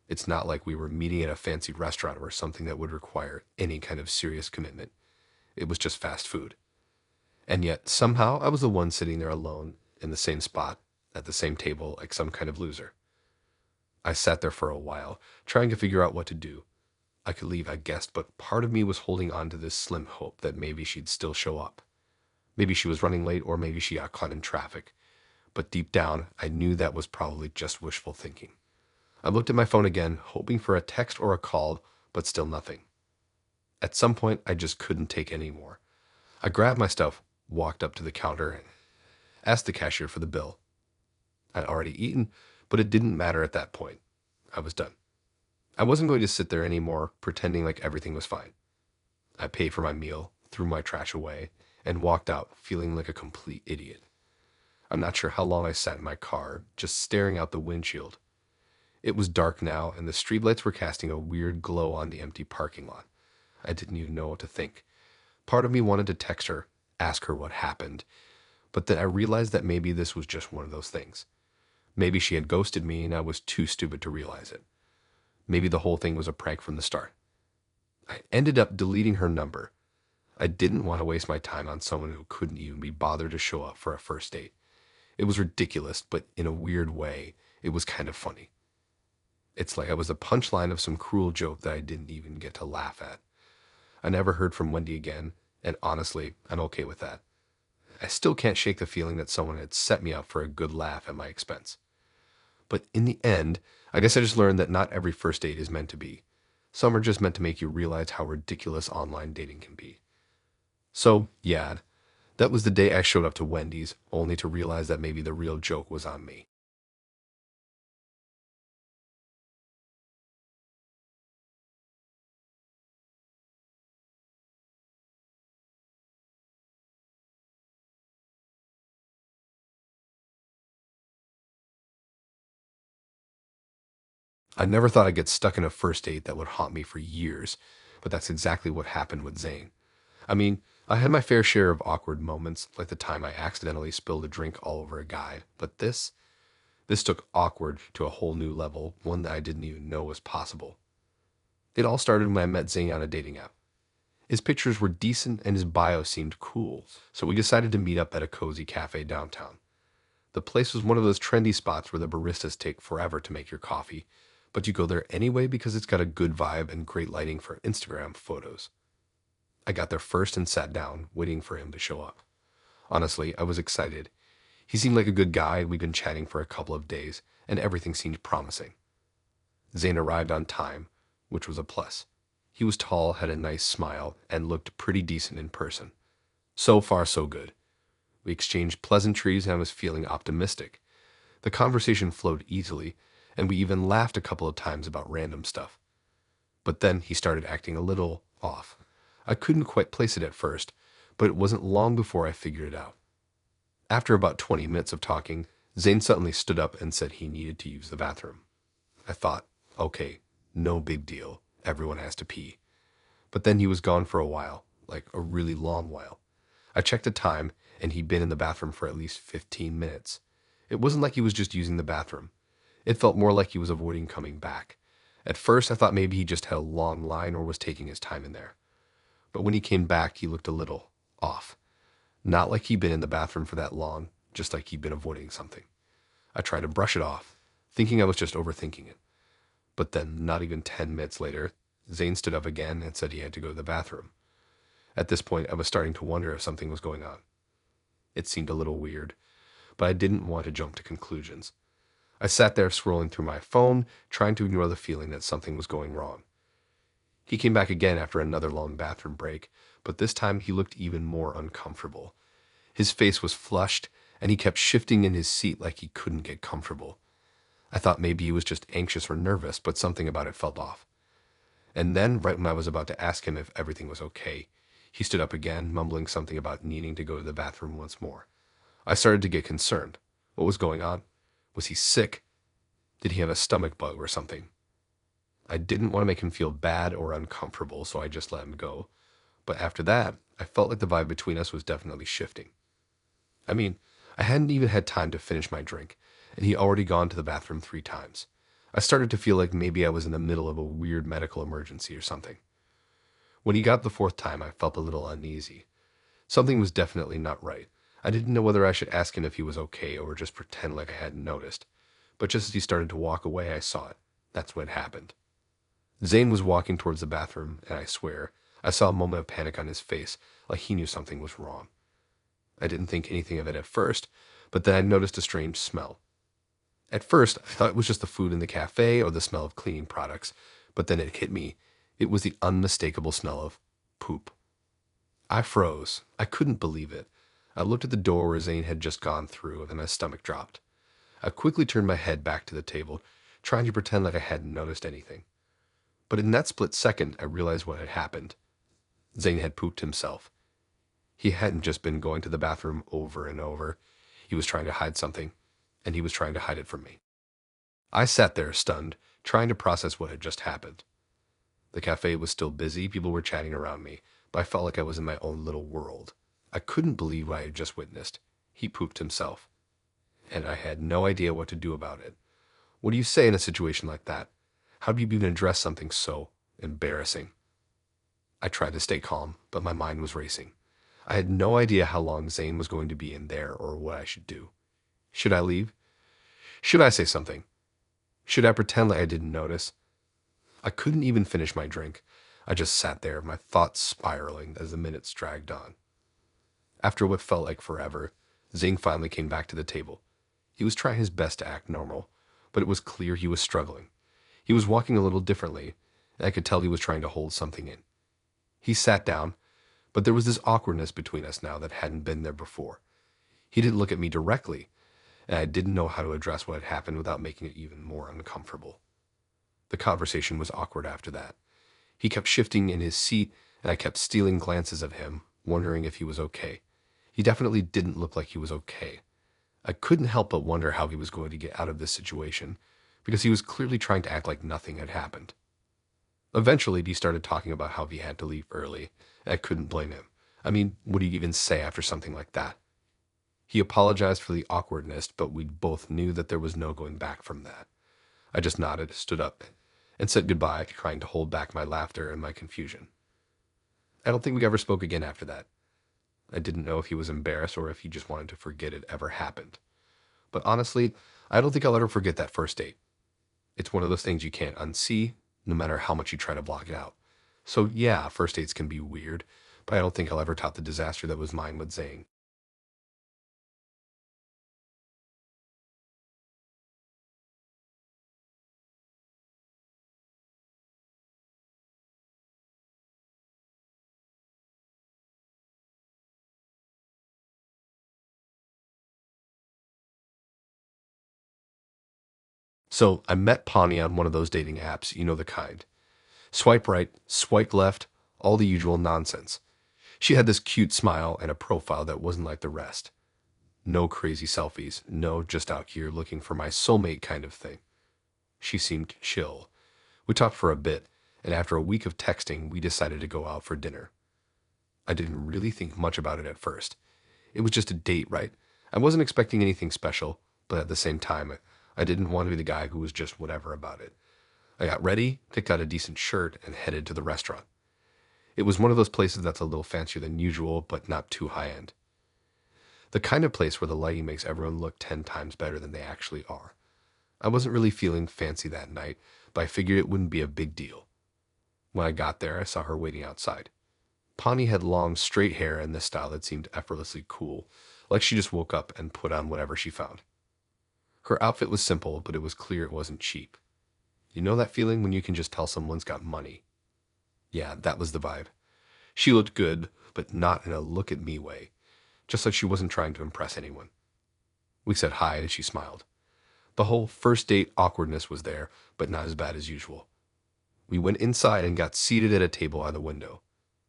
It's not like we were meeting at a fancy restaurant or something that would require any kind of serious commitment. It was just fast food. And yet, somehow, I was the one sitting there alone, in the same spot, at the same table, like some kind of loser. I sat there for a while, trying to figure out what to do. I could leave, I guessed, but part of me was holding on to this slim hope that maybe she'd still show up. Maybe she was running late, or maybe she got caught in traffic. But deep down, I knew that was probably just wishful thinking. I looked at my phone again, hoping for a text or a call, but still nothing. At some point, I just couldn't take any more. I grabbed my stuff, walked up to the counter, and asked the cashier for the bill. I'd already eaten, but it didn't matter at that point. I was done. I wasn't going to sit there anymore, pretending like everything was fine. I paid for my meal, threw my trash away, and walked out, feeling like a complete idiot. I'm not sure how long I sat in my car, just staring out the windshield. It was dark now, and the streetlights were casting a weird glow on the empty parking lot. I didn't even know what to think. Part of me wanted to text her, ask her what happened, but then I realized that maybe this was just one of those things. Maybe she had ghosted me and I was too stupid to realize it. Maybe the whole thing was a prank from the start. I ended up deleting her number. I didn't want to waste my time on someone who couldn't even be bothered to show up for a first date. It was ridiculous, but in a weird way, it was kind of funny. It's like I was the punchline of some cruel joke that I didn't even get to laugh at. I never heard from Wendy again, and honestly, I'm okay with that. I still can't shake the feeling that someone had set me up for a good laugh at my expense. But in the end, I guess I just learned that not every first date is meant to be. Some are just meant to make you realize how ridiculous online dating can be. So, yeah, that was the day I showed up to Wendy's, only to realize that maybe the real joke was on me. I never thought I'd get stuck in a first date that would haunt me for years, but that's exactly what happened with Zayn. I mean, I had my fair share of awkward moments, like the time I accidentally spilled a drink all over a guy, but this took awkward to a whole new level, one that I didn't even know was possible. It all started when I met Zayn on a dating app. His pictures were decent and his bio seemed cool, so we decided to meet up at a cozy cafe downtown. The place was one of those trendy spots where the baristas take forever to make your coffee, but you go there anyway because it's got a good vibe and great lighting for Instagram photos. I got there first and sat down, waiting for him to show up. Honestly, I was excited. He seemed like a good guy. We'd been chatting for a couple of days, and everything seemed promising. Zayn arrived on time, which was a plus. He was tall, had a nice smile, and looked pretty decent in person. So far, so good. We exchanged pleasantries, and I was feeling optimistic. The conversation flowed easily, and we even laughed a couple of times about random stuff. But then he started acting a little off. I couldn't quite place it at first, but it wasn't long before I figured it out. After about 20 minutes of talking, Zayn suddenly stood up and said he needed to use the bathroom. I thought, okay, No big deal. Everyone has to pee. But then he was gone for a while, like a really long while. I checked the time, and he'd been in the bathroom for at least 15 minutes. It wasn't like he was just using the bathroom. It felt more like he was avoiding coming back. At first, I thought maybe he just had a long line or was taking his time in there. But when he came back, he looked a little off. Not like he'd been in the bathroom for that long, just like he'd been avoiding something. I tried to brush it off, thinking I was just overthinking it. But then, not even 10 minutes later, Zayn stood up again and said he had to go to the bathroom. At this point, I was starting to wonder if something was going on. It seemed a little weird, but I didn't want to jump to conclusions. I sat there scrolling through my phone, trying to ignore the feeling that something was going wrong. He came back again after another long bathroom break, but this time he looked even more uncomfortable. His face was flushed, and he kept shifting in his seat like he couldn't get comfortable. I thought maybe he was just anxious or nervous, but something about it felt off. And then, right when I was about to ask him if everything was okay, he stood up again, mumbling something about needing to go to the bathroom once more. I started to get concerned. What was going on? Was he sick? Did he have a stomach bug or something? I didn't want to make him feel bad or uncomfortable, so I just let him go. But after that, I felt like the vibe between us was definitely shifting. I mean, I hadn't even had time to finish my drink, and he'd already gone to the bathroom 3 times. I started to feel like maybe I was in the middle of a weird medical emergency or something. When he got the 4th time, I felt a little uneasy. Something was definitely not right. I didn't know whether I should ask him if he was okay or just pretend like I hadn't noticed. But just as he started to walk away, I saw it. That's what happened. Zayn was walking towards the bathroom, and I swear, I saw a moment of panic on his face, like he knew something was wrong. I didn't think anything of it at first, but then I noticed a strange smell. At first, I thought it was just the food in the cafe or the smell of cleaning products, but then it hit me. It was the unmistakable smell of poop. I froze. I couldn't believe it. I looked at the door where Zayn had just gone through, and my stomach dropped. I quickly turned my head back to the table, trying to pretend like I hadn't noticed anything. But in that split second, I realized what had happened. Zayn had pooped himself. He hadn't just been going to the bathroom over and over. He was trying to hide something, and he was trying to hide it from me. I sat there stunned, trying to process what had just happened. The cafe was still busy, people were chatting around me, but I felt like I was in my own little world. I couldn't believe what I had just witnessed. He pooped himself, and I had no idea what to do about it. What do you say in a situation like that? How do you even address something so embarrassing? I tried to stay calm, but my mind was racing. I had no idea how long Zayn was going to be in there or what I should do. Should I leave? Should I say something? Should I pretend like I didn't notice? I couldn't even finish my drink. I just sat there, my thoughts spiraling as the minutes dragged on. After what felt like forever, Zayn finally came back to the table. He was trying his best to act normal, but it was clear he was struggling. He was walking a little differently, and I could tell he was trying to hold something in. He sat down, but there was this awkwardness between us now that hadn't been there before. He didn't look at me directly, and I didn't know how to address what had happened without making it even more uncomfortable. The conversation was awkward after that. He kept shifting in his seat, and I kept stealing glances at him, wondering if he was okay. He definitely didn't look like he was okay. I couldn't help but wonder how he was going to get out of this situation, because he was clearly trying to act like nothing had happened. Eventually, he started talking about how he had to leave early, and I couldn't blame him. I mean, what do you even say after something like that? He apologized for the awkwardness, but we both knew that there was no going back from that. I just nodded, stood up, and said goodbye, trying to hold back my laughter and my confusion. I don't think we ever spoke again after that. I didn't know if he was embarrassed or if he just wanted to forget it ever happened. But honestly, I don't think I'll ever forget that first date. It's one of those things you can't unsee, no matter how much you try to block it out. So yeah, first dates can be weird, but I don't think I'll ever top the disaster that was mine with Zayn. So I met Pawnee on one of those dating apps, you know the kind. Swipe right, swipe left, all the usual nonsense. She had this cute smile and a profile that wasn't like the rest. No crazy selfies, no just out here looking for my soulmate kind of thing. She seemed chill, We talked for a bit, and after a week of texting, we decided to go out for dinner. I didn't really think much about it at first. It was just a date, right? I wasn't expecting anything special, but at the same time, I didn't want to be the guy who was just whatever about it. I got ready, picked out a decent shirt, and headed to the restaurant. It was one of those places that's a little fancier than usual, but not too high-end. The kind of place where the lighting makes everyone look 10 times better than they actually are. I wasn't really feeling fancy that night, but I figured it wouldn't be a big deal. When I got there, I saw her waiting outside. Pawnee had long, straight hair in this style that seemed effortlessly cool, like she just woke up and put on whatever she found. Her outfit was simple, but it was clear it wasn't cheap. You know that feeling when you can just tell someone's got money? Yeah, that was the vibe. She looked good, but not in a look-at-me way, just like she wasn't trying to impress anyone. We said hi and she smiled. The whole first date awkwardness was there, but not as bad as usual. We went inside and got seated at a table by the window.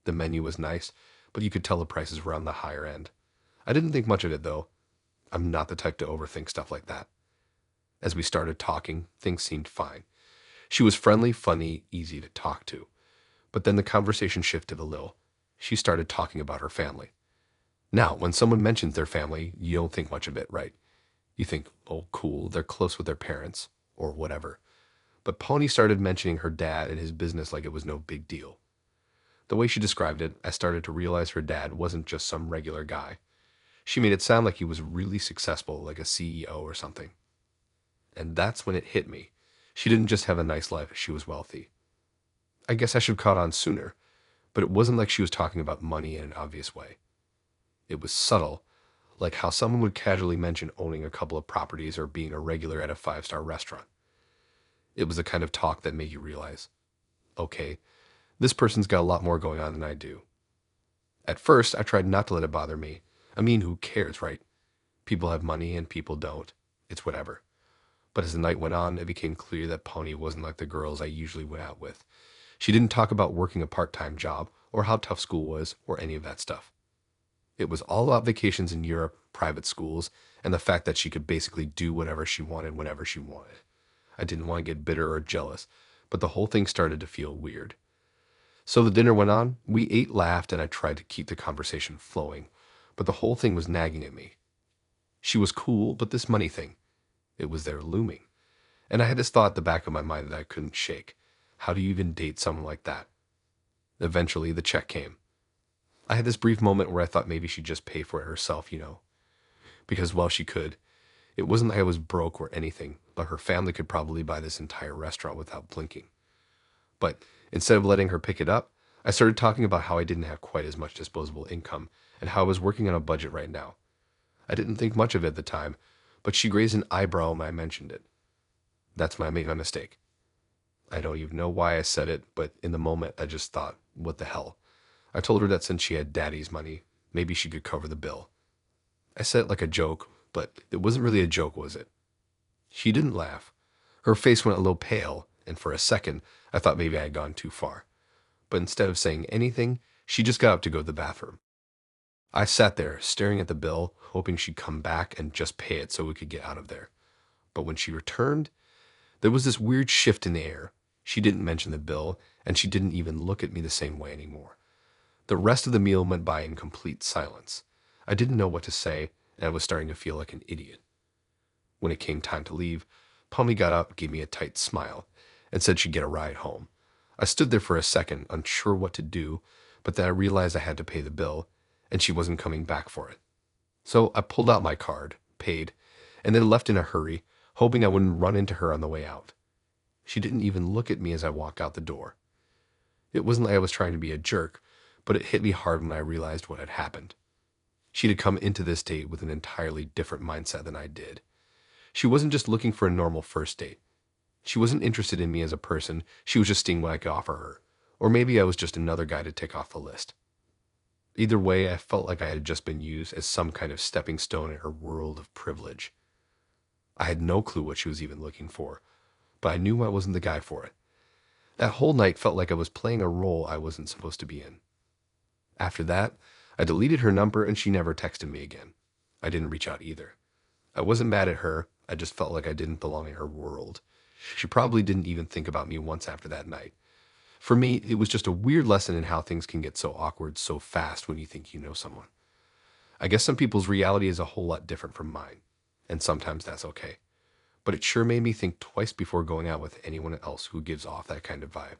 The menu was nice, but you could tell the prices were on the higher end. I didn't think much of it, though. I'm not the type to overthink stuff like that. As we started talking, things seemed fine. She was friendly, funny, easy to talk to. But then the conversation shifted a little. She started talking about her family. Now, when someone mentions their family, you don't think much of it, right? You think, oh, cool, they're close with their parents, or whatever. But Pony started mentioning her dad and his business like it was no big deal. The way she described it, I started to realize her dad wasn't just some regular guy. She made it sound like he was really successful, like a CEO or something. And that's when it hit me. She didn't just have a nice life, she was wealthy. I guess I should have caught on sooner, but it wasn't like she was talking about money in an obvious way. It was subtle, like how someone would casually mention owning a couple of properties or being a regular at a 5-star restaurant. It was the kind of talk that made you realize, okay, this person's got a lot more going on than I do. At first, I tried not to let it bother me. I mean, who cares, right? People have money and people don't. It's whatever. But as the night went on, it became clear that Pony wasn't like the girls I usually went out with. She didn't talk about working a part-time job or how tough school was or any of that stuff. It was all about vacations in Europe, private schools, and the fact that she could basically do whatever she wanted whenever she wanted. I didn't want to get bitter or jealous, but the whole thing started to feel weird. So the dinner went on, we ate, laughed, and I tried to keep the conversation flowing, but the whole thing was nagging at me. She was cool, but this money thing, it was there looming. And I had this thought at the back of my mind that I couldn't shake. How do you even date someone like that? Eventually, the check came. I had this brief moment where I thought maybe she'd just pay for it herself, because, well, she could. It wasn't like I was broke or anything, but her family could probably buy this entire restaurant without blinking. But instead of letting her pick it up, I started talking about how I didn't have quite as much disposable income and how I was working on a budget right now. I didn't think much of it at the time, but she raised an eyebrow when I mentioned it. That's when I made my mistake. I don't even know why I said it, but in the moment I just thought, what the hell? I told her that since she had daddy's money, maybe she could cover the bill. I said it like a joke, but it wasn't really a joke, was it? She didn't laugh. Her face went a little pale, and for a second I thought maybe I had gone too far. But instead of saying anything, she just got up to go to the bathroom. I sat there, staring at the bill, hoping she'd come back and just pay it so we could get out of there. But when she returned, there was this weird shift in the air. She didn't mention the bill, and she didn't even look at me the same way anymore. The rest of the meal went by in complete silence. I didn't know what to say, and I was starting to feel like an idiot. When it came time to leave, Pommy got up, gave me a tight smile, and said she'd get a ride home. I stood there for a second, unsure what to do, but then I realized I had to pay the bill, and she wasn't coming back for it. So I pulled out my card, paid, and then left in a hurry, hoping I wouldn't run into her on the way out. She didn't even look at me as I walked out the door. It wasn't like I was trying to be a jerk, but it hit me hard when I realized what had happened. She'd had come into this date with an entirely different mindset than I did. She wasn't just looking for a normal first date. She wasn't interested in me as a person, she was just seeing what I could offer her. Or maybe I was just another guy to tick off the list. Either way, I felt like I had just been used as some kind of stepping stone in her world of privilege. I had no clue what she was even looking for, but I knew I wasn't the guy for it. That whole night felt like I was playing a role I wasn't supposed to be in. After that, I deleted her number and she never texted me again. I didn't reach out either. I wasn't mad at her, I just felt like I didn't belong in her world. She probably didn't even think about me once after that night. For me, it was just a weird lesson in how things can get so awkward so fast when you think you know someone. I guess some people's reality is a whole lot different from mine, and sometimes that's okay. But it sure made me think twice before going out with anyone else who gives off that kind of vibe.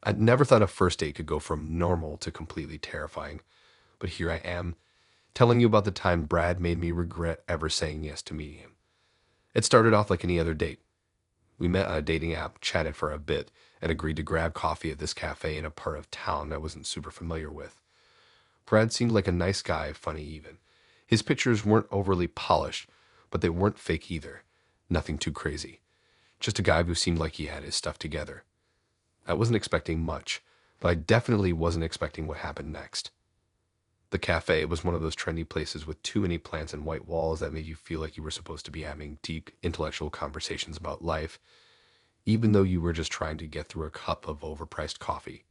I'd never thought a first date could go from normal to completely terrifying, but here I am, telling you about the time Brad made me regret ever saying yes to meeting him. It started off like any other date. We met on a dating app, chatted for a bit, and agreed to grab coffee at this cafe in a part of town I wasn't super familiar with. Brad seemed like a nice guy, funny even. His pictures weren't overly polished, but they weren't fake either. Nothing too crazy. Just a guy who seemed like he had his stuff together. I wasn't expecting much, but I definitely wasn't expecting what happened next. The cafe was one of those trendy places with too many plants and white walls that made you feel like you were supposed to be having deep intellectual conversations about life, even though you were just trying to get through a cup of overpriced coffee.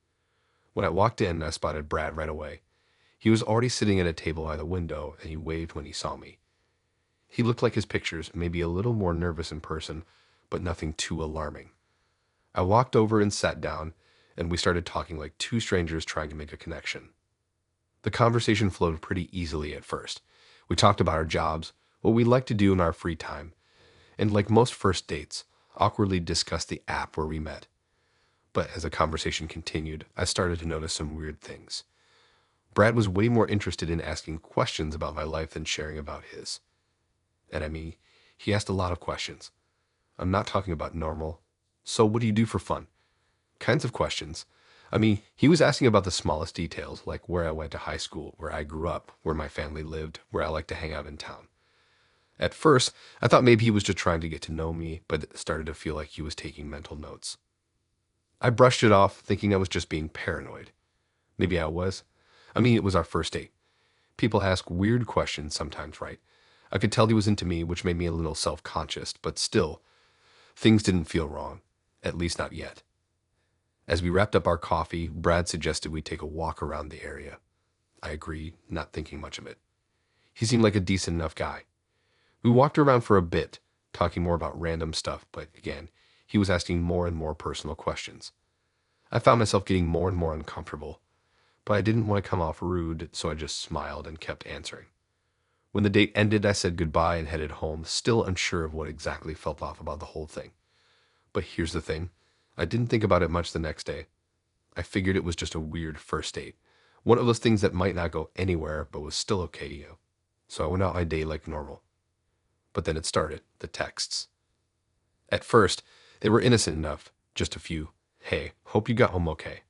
When I walked in, I spotted Brad right away. He was already sitting at a table by the window, and he waved when he saw me. He looked like his pictures, maybe a little more nervous in person, but nothing too alarming. I walked over and sat down, and we started talking like two strangers trying to make a connection. The conversation flowed pretty easily at first. We talked about our jobs, what we like to do in our free time, and like most first dates, awkwardly discussed the app where we met. But as the conversation continued, I started to notice some weird things. Brad was way more interested in asking questions about my life than sharing about his. And I mean, he asked a lot of questions. I'm not talking about normal, so what do you do for fun? Kinds of questions. I mean, he was asking about the smallest details, like where I went to high school, where I grew up, where my family lived, where I like to hang out in town. At first, I thought maybe he was just trying to get to know me, but it started to feel like he was taking mental notes. I brushed it off, thinking I was just being paranoid. Maybe I was. I mean, it was our first date. People ask weird questions sometimes, right? I could tell he was into me, which made me a little self-conscious, but still, things didn't feel wrong. At least not yet. As we wrapped up our coffee, Brad suggested we take a walk around the area. I agreed, not thinking much of it. He seemed like a decent enough guy. We walked around for a bit, talking more about random stuff, but again, he was asking more and more personal questions. I found myself getting more and more uncomfortable, but I didn't want to come off rude, so I just smiled and kept answering. When the date ended, I said goodbye and headed home, still unsure of what exactly felt off about the whole thing. But here's the thing. I didn't think about it much the next day. I figured it was just a weird first date. One of those things that might not go anywhere, but was still okay, So I went out my day like normal. But then it started, the texts. At first, they were innocent enough, just a few, "Hey, hope you got home okay,"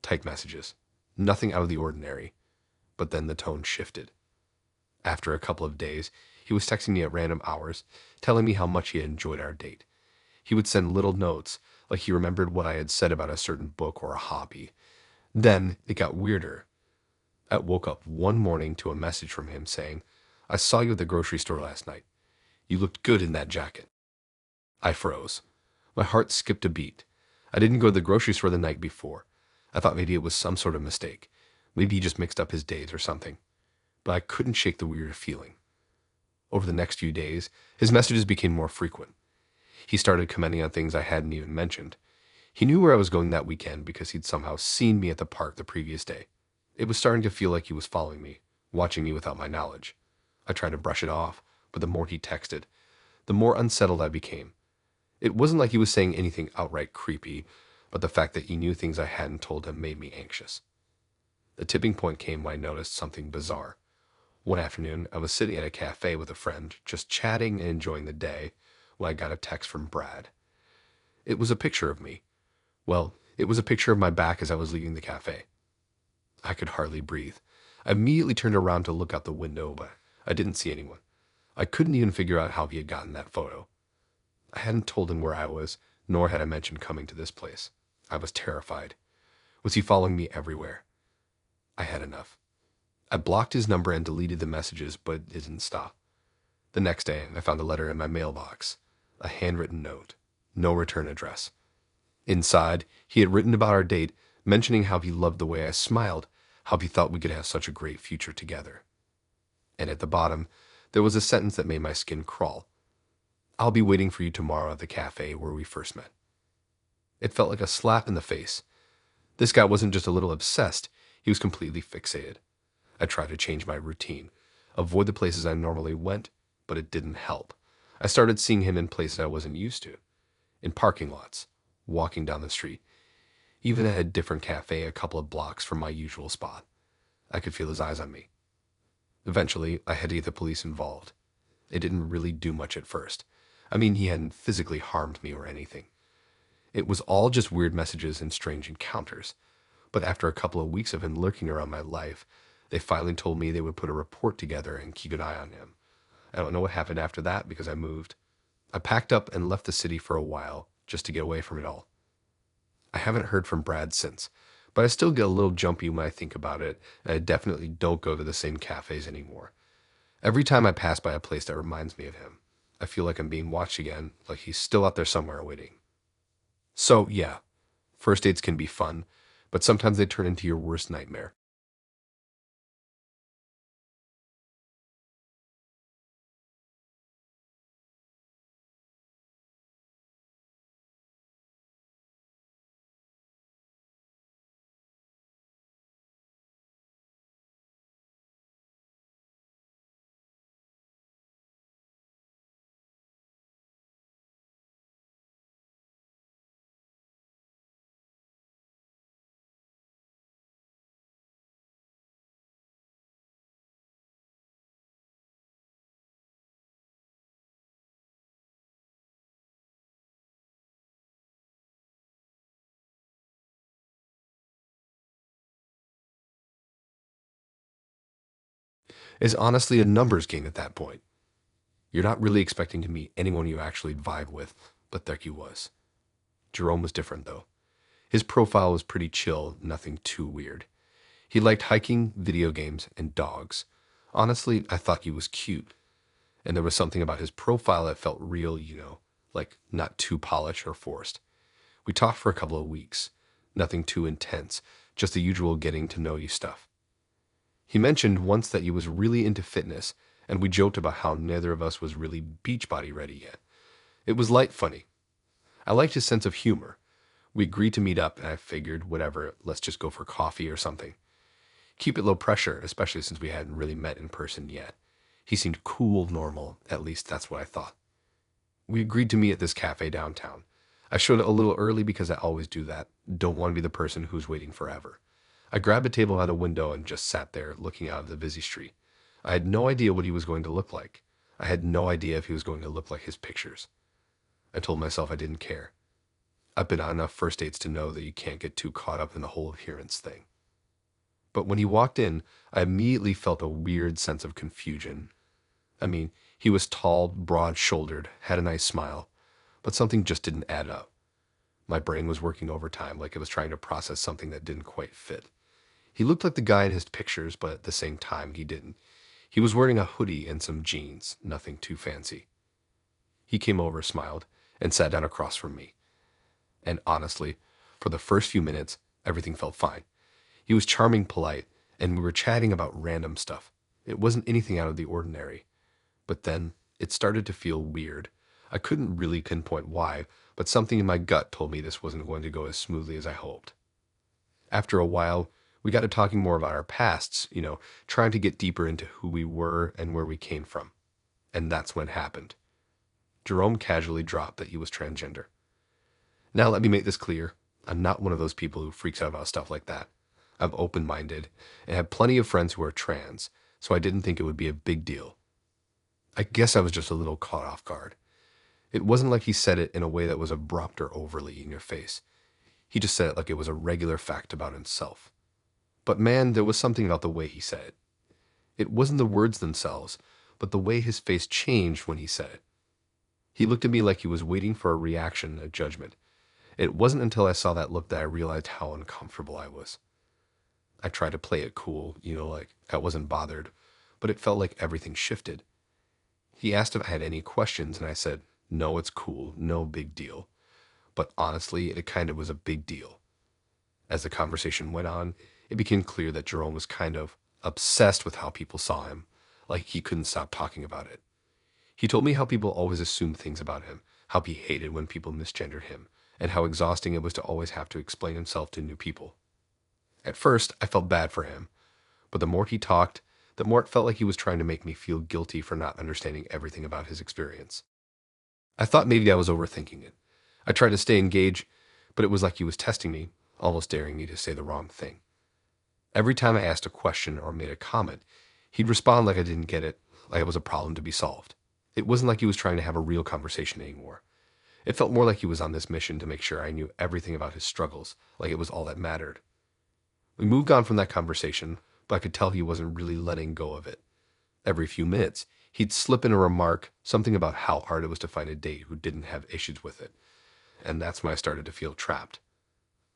type messages. Nothing out of the ordinary. But then the tone shifted. After a couple of days, he was texting me at random hours, telling me how much he had enjoyed our date. He would send little notes, like he remembered what I had said about a certain book or a hobby. Then it got weirder. I woke up one morning to a message from him saying, "I saw you at the grocery store last night. You looked good in that jacket." I froze. My heart skipped a beat. I didn't go to the grocery store the night before. I thought maybe it was some sort of mistake. Maybe he just mixed up his days or something. But I couldn't shake the weird feeling. Over the next few days, his messages became more frequent. He started commenting on things I hadn't even mentioned. He knew where I was going that weekend because he'd somehow seen me at the park the previous day. It was starting to feel like he was following me, watching me without my knowledge. I tried to brush it off, but the more he texted, the more unsettled I became. It wasn't like he was saying anything outright creepy, but the fact that he knew things I hadn't told him made me anxious. The tipping point came when I noticed something bizarre. One afternoon, I was sitting at a cafe with a friend, just chatting and enjoying the day, when I got a text from Brad. It was a picture of me. Well, it was a picture of my back as I was leaving the cafe. I could hardly breathe. I immediately turned around to look out the window, but I didn't see anyone. I couldn't even figure out how he had gotten that photo. I hadn't told him where I was, nor had I mentioned coming to this place. I was terrified. Was he following me everywhere? I had enough. I blocked his number and deleted the messages, but it didn't stop. The next day, I found a letter in my mailbox, a handwritten note, no return address. Inside, he had written about our date, mentioning how he loved the way I smiled, how he thought we could have such a great future together. And at the bottom, there was a sentence that made my skin crawl. I'll be waiting for you tomorrow at the cafe where we first met. It felt like a slap in the face. This guy wasn't just a little obsessed, he was completely fixated. I tried to change my routine, avoid the places I normally went, but it didn't help. I started seeing him in places I wasn't used to, in parking lots, walking down the street, even at a different cafe a couple of blocks from my usual spot. I could feel his eyes on me. Eventually, I had to get the police involved. It didn't really do much at first. I mean, he hadn't physically harmed me or anything. It was all just weird messages and strange encounters. But after a couple of weeks of him lurking around my life, they finally told me they would put a report together and keep an eye on him. I don't know what happened after that because I moved. I packed up and left the city for a while just to get away from it all. I haven't heard from Brad since, but I still get a little jumpy when I think about it, and I definitely don't go to the same cafes anymore. Every time I pass by a place that reminds me of him, I feel like I'm being watched again, like he's still out there somewhere waiting. So, yeah, first dates can be fun, but sometimes they turn into your worst nightmare. It's honestly a numbers game at that point. You're not really expecting to meet anyone you actually vibe with, but there he was. Jerome was different, though. His profile was pretty chill, nothing too weird. He liked hiking, video games, and dogs. Honestly, I thought he was cute. And there was something about his profile that felt real, like not too polished or forced. We talked for a couple of weeks. Nothing too intense, just the usual getting to know you stuff. He mentioned once that he was really into fitness, and we joked about how neither of us was really Beachbody ready yet. It was light funny. I liked his sense of humor. We agreed to meet up, and I figured, whatever, let's just go for coffee or something. Keep it low pressure, especially since we hadn't really met in person yet. He seemed cool, normal, at least that's what I thought. We agreed to meet at this cafe downtown. I showed up a little early because I always do that. Don't want to be the person who's waiting forever. I grabbed a table out a window and just sat there looking out of the busy street. I had no idea what he was going to look like. I had no idea if he was going to look like his pictures. I told myself I didn't care. I've been on enough first dates to know that you can't get too caught up in the whole appearance thing. But when he walked in, I immediately felt a weird sense of confusion. I mean, he was tall, broad-shouldered, had a nice smile, but something just didn't add up. My brain was working overtime, like it was trying to process something that didn't quite fit. He looked like the guy in his pictures, but at the same time, he didn't. He was wearing a hoodie and some jeans, nothing too fancy. He came over, smiled, and sat down across from me. And honestly, for the first few minutes, everything felt fine. He was charming, polite, and we were chatting about random stuff. It wasn't anything out of the ordinary. But then, it started to feel weird. I couldn't really pinpoint why, but something in my gut told me this wasn't going to go as smoothly as I hoped. After a while, we got to talking more about our pasts, trying to get deeper into who we were and where we came from. And that's when it happened. Jerome casually dropped that he was transgender. Now let me make this clear. I'm not one of those people who freaks out about stuff like that. I'm open-minded and have plenty of friends who are trans, so I didn't think it would be a big deal. I guess I was just a little caught off guard. It wasn't like he said it in a way that was abrupt or overly in your face. He just said it like it was a regular fact about himself. But man, there was something about the way he said it. It wasn't the words themselves, but the way his face changed when he said it. He looked at me like he was waiting for a reaction, a judgment. It wasn't until I saw that look that I realized how uncomfortable I was. I tried to play it cool, like I wasn't bothered, but it felt like everything shifted. He asked if I had any questions, and I said, no, it's cool, no big deal. But honestly, it kind of was a big deal. As the conversation went on, it became clear that Jerome was kind of obsessed with how people saw him, like he couldn't stop talking about it. He told me how people always assumed things about him, how he hated when people misgendered him, and how exhausting it was to always have to explain himself to new people. At first, I felt bad for him, but the more he talked, the more it felt like he was trying to make me feel guilty for not understanding everything about his experience. I thought maybe I was overthinking it. I tried to stay engaged, but it was like he was testing me, almost daring me to say the wrong thing. Every time I asked a question or made a comment, he'd respond like I didn't get it, like it was a problem to be solved. It wasn't like he was trying to have a real conversation anymore. It felt more like he was on this mission to make sure I knew everything about his struggles, like it was all that mattered. We moved on from that conversation, but I could tell he wasn't really letting go of it. Every few minutes, he'd slip in a remark, something about how hard it was to find a date who didn't have issues with it. And that's when I started to feel trapped.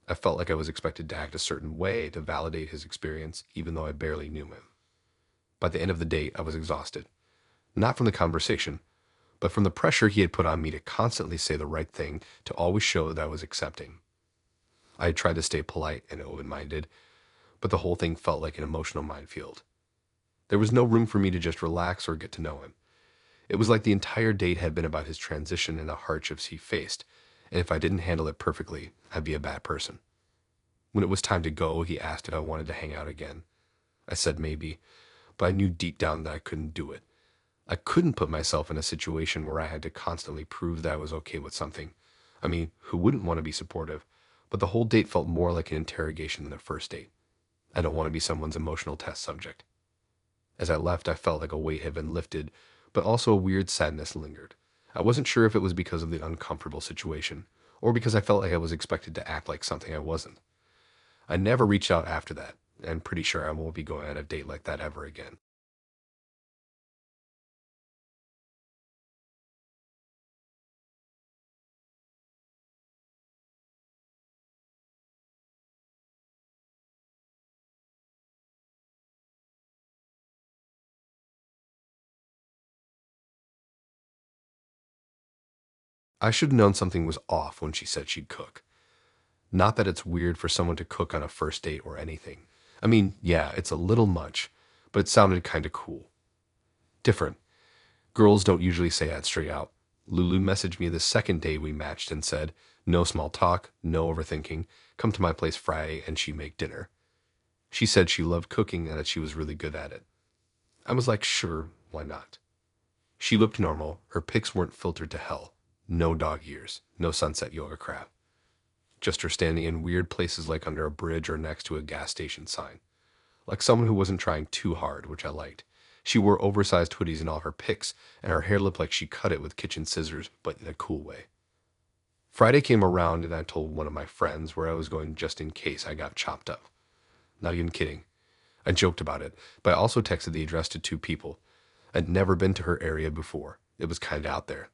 I felt like I was expected to act a certain way to validate his experience, even though I barely knew him. By the end of the date, I was exhausted. Not from the conversation, but from the pressure he had put on me to constantly say the right thing, to always show that I was accepting. I had tried to stay polite and open-minded, but the whole thing felt like an emotional minefield. There was no room for me to just relax or get to know him. It was like the entire date had been about his transition and the hardships he faced, and if I didn't handle it perfectly, I'd be a bad person. When it was time to go, he asked if I wanted to hang out again. I said maybe, but I knew deep down that I couldn't do it. I couldn't put myself in a situation where I had to constantly prove that I was okay with something. I mean, who wouldn't want to be supportive? But the whole date felt more like an interrogation than a first date. I don't want to be someone's emotional test subject. As I left, I felt like a weight had been lifted, but also a weird sadness lingered. I wasn't sure if it was because of the uncomfortable situation, or because I felt like I was expected to act like something I wasn't. I never reached out after that, and pretty sure I won't be going on a date like that ever again. I should have known something was off when she said she'd cook. Not that it's weird for someone to cook on a first date or anything. I mean, yeah, it's a little much, but it sounded kinda cool. Different. Girls don't usually say that straight out. Lulu messaged me the second day we matched and said, no small talk, no overthinking, come to my place Friday and she make dinner. She said she loved cooking and that she was really good at it. I was like, sure, why not? She looked normal, her pics weren't filtered to hell. No dog ears, no sunset yoga crap. Just her standing in weird places like under a bridge or next to a gas station sign. Like someone who wasn't trying too hard, which I liked. She wore oversized hoodies in all her pics, and her hair looked like she cut it with kitchen scissors, but in a cool way. Friday came around and I told one of my friends where I was going just in case I got chopped up. Not even kidding. I joked about it, but I also texted the address to two people. I'd never been to her area before. It was kinda out there.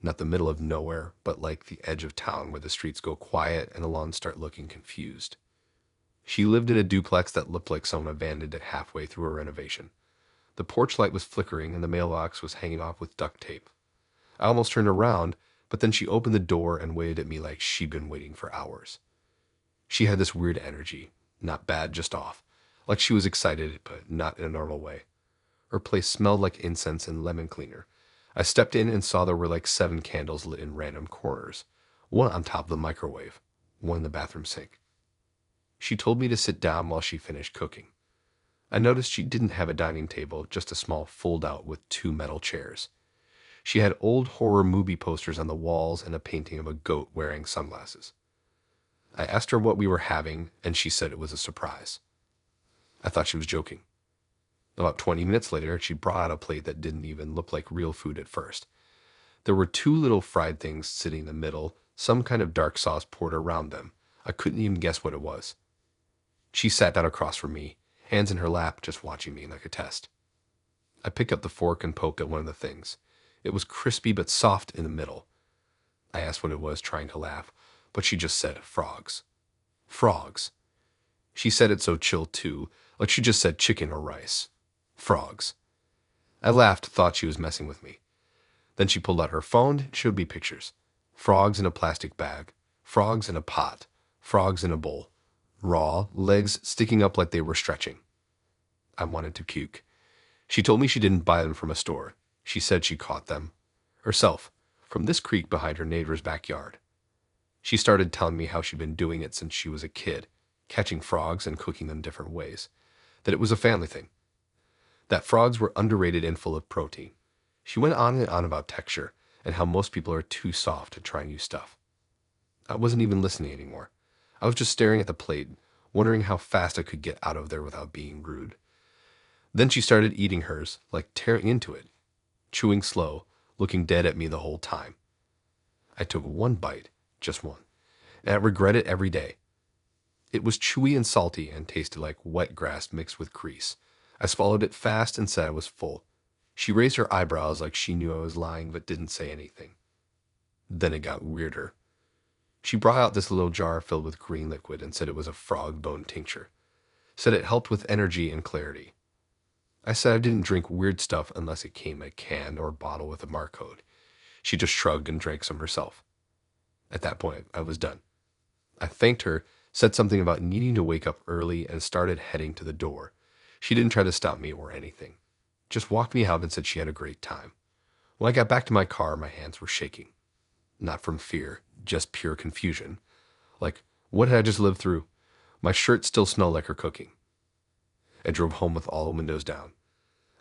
Not the middle of nowhere, but like the edge of town where the streets go quiet and the lawns start looking confused. She lived in a duplex that looked like someone abandoned it halfway through a renovation. The porch light was flickering and the mailbox was hanging off with duct tape. I almost turned around, but then she opened the door and waved at me like she'd been waiting for hours. She had this weird energy. Not bad, just off. Like she was excited, but not in a normal way. Her place smelled like incense and lemon cleaner. I stepped in and saw there were like 7 candles lit in random corners. One on top of the microwave, one in the bathroom sink. She told me to sit down while she finished cooking. I noticed she didn't have a dining table, just a small fold-out with 2 metal chairs. She had old horror movie posters on the walls and a painting of a goat wearing sunglasses. I asked her what we were having, and she said it was a surprise. I thought she was joking. About 20 minutes later, she brought out a plate that didn't even look like real food at first. There were 2 little fried things sitting in the middle, some kind of dark sauce poured around them. I couldn't even guess what it was. She sat down across from me, hands in her lap, just watching me like a test. I picked up the fork and poked at one of the things. It was crispy but soft in the middle. I asked what it was, trying to laugh, but she just said frogs. Frogs. She said it so chill too, like she just said chicken or rice. Frogs. I laughed, thought she was messing with me. Then she pulled out her phone and showed me pictures. Frogs in a plastic bag. Frogs in a pot. Frogs in a bowl. Raw, legs sticking up like they were stretching. I wanted to puke. She told me she didn't buy them from a store. She said she caught them herself from this creek behind her neighbor's backyard. She started telling me how she'd been doing it since she was a kid, catching frogs and cooking them different ways, that it was a family thing, that frogs were underrated and full of protein. She went on and on about texture and how most people are too soft to try new stuff. I wasn't even listening anymore. I was just staring at the plate, wondering how fast I could get out of there without being rude. Then she started eating hers, like tearing into it, chewing slow, looking dead at me the whole time. I took one bite, just one, and I regret it every day. It was chewy and salty and tasted like wet grass mixed with grease. I swallowed it fast and said I was full. She raised her eyebrows like she knew I was lying but didn't say anything. Then it got weirder. She brought out this little jar filled with green liquid and said it was a frog bone tincture. Said it helped with energy and clarity. I said I didn't drink weird stuff unless it came in a can or bottle with a barcode. She just shrugged and drank some herself. At that point, I was done. I thanked her, said something about needing to wake up early, and started heading to the door. She didn't try to stop me or anything. Just walked me out and said she had a great time. When I got back to my car, my hands were shaking. Not from fear, just pure confusion. Like, what had I just lived through? My shirt still smelled like her cooking. I drove home with all the windows down.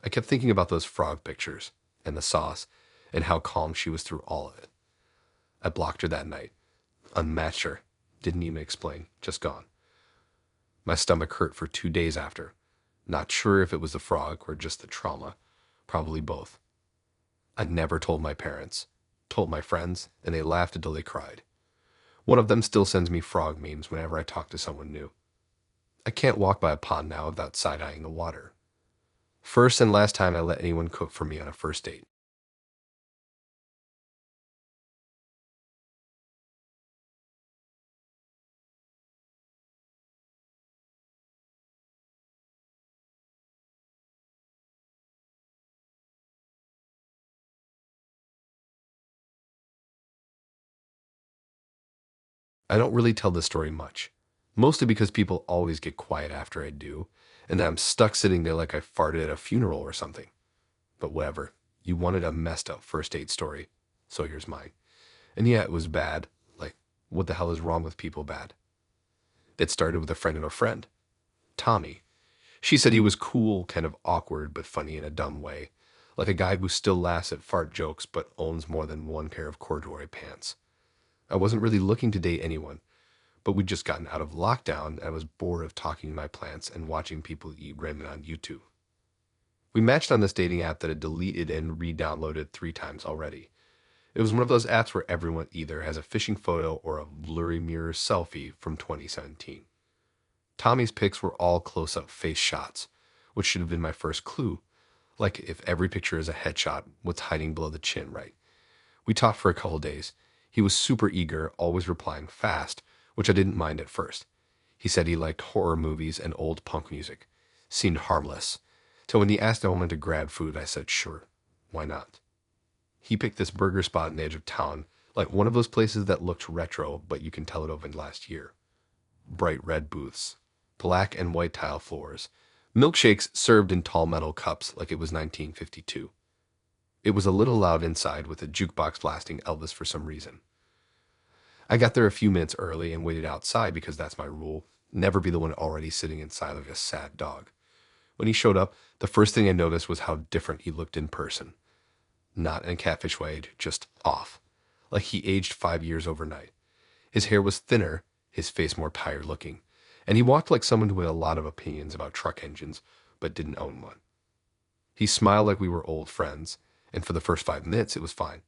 I kept thinking about those frog pictures, and the sauce, and how calm she was through all of it. I blocked her that night. Unmatched her. Didn't even explain. Just gone. My stomach hurt for 2 days after. Not sure if it was the frog or just the trauma. Probably both. I never told my parents. Told my friends, and they laughed until they cried. One of them still sends me frog memes whenever I talk to someone new. I can't walk by a pond now without side-eyeing the water. First and last time I let anyone cook for me on a first date. I don't really tell this story much, mostly because people always get quiet after I do, and I'm stuck sitting there like I farted at a funeral or something. But whatever, you wanted a messed up first date story, so here's mine. And yeah, it was bad. Like, what the hell is wrong with people bad? It started with a friend of a friend, Tommy. She said he was cool, kind of awkward, but funny in a dumb way, like a guy who still laughs at fart jokes but owns more than one pair of corduroy pants. I wasn't really looking to date anyone, but we'd just gotten out of lockdown and I was bored of talking to my plants and watching people eat ramen on YouTube. We matched on this dating app that had deleted and re-downloaded 3 times already. It was one of those apps where everyone either has a fishing photo or a blurry mirror selfie from 2017. Tommy's pics were all close-up face shots, which should have been my first clue. Like if every picture is a headshot, what's hiding below the chin, right? We talked for a couple days. He was super eager, always replying fast, which I didn't mind at first. He said he liked horror movies and old punk music. Seemed harmless. So when he asked if I wanted to grab food, I said sure. Why not? He picked this burger spot on the edge of town, like one of those places that looked retro, but you can tell it opened last year. Bright red booths, black and white tile floors, milkshakes served in tall metal cups like it was 1952. It was a little loud inside with a jukebox blasting Elvis for some reason. I got there a few minutes early and waited outside because that's my rule. Never be the one already sitting inside like a sad dog. When he showed up, the first thing I noticed was how different he looked in person. Not in a catfish way, just off. Like he aged 5 years overnight. His hair was thinner, his face more tired looking, and he walked like someone who had a lot of opinions about truck engines, but didn't own one. He smiled like we were old friends, and for the first 5 minutes it was fine.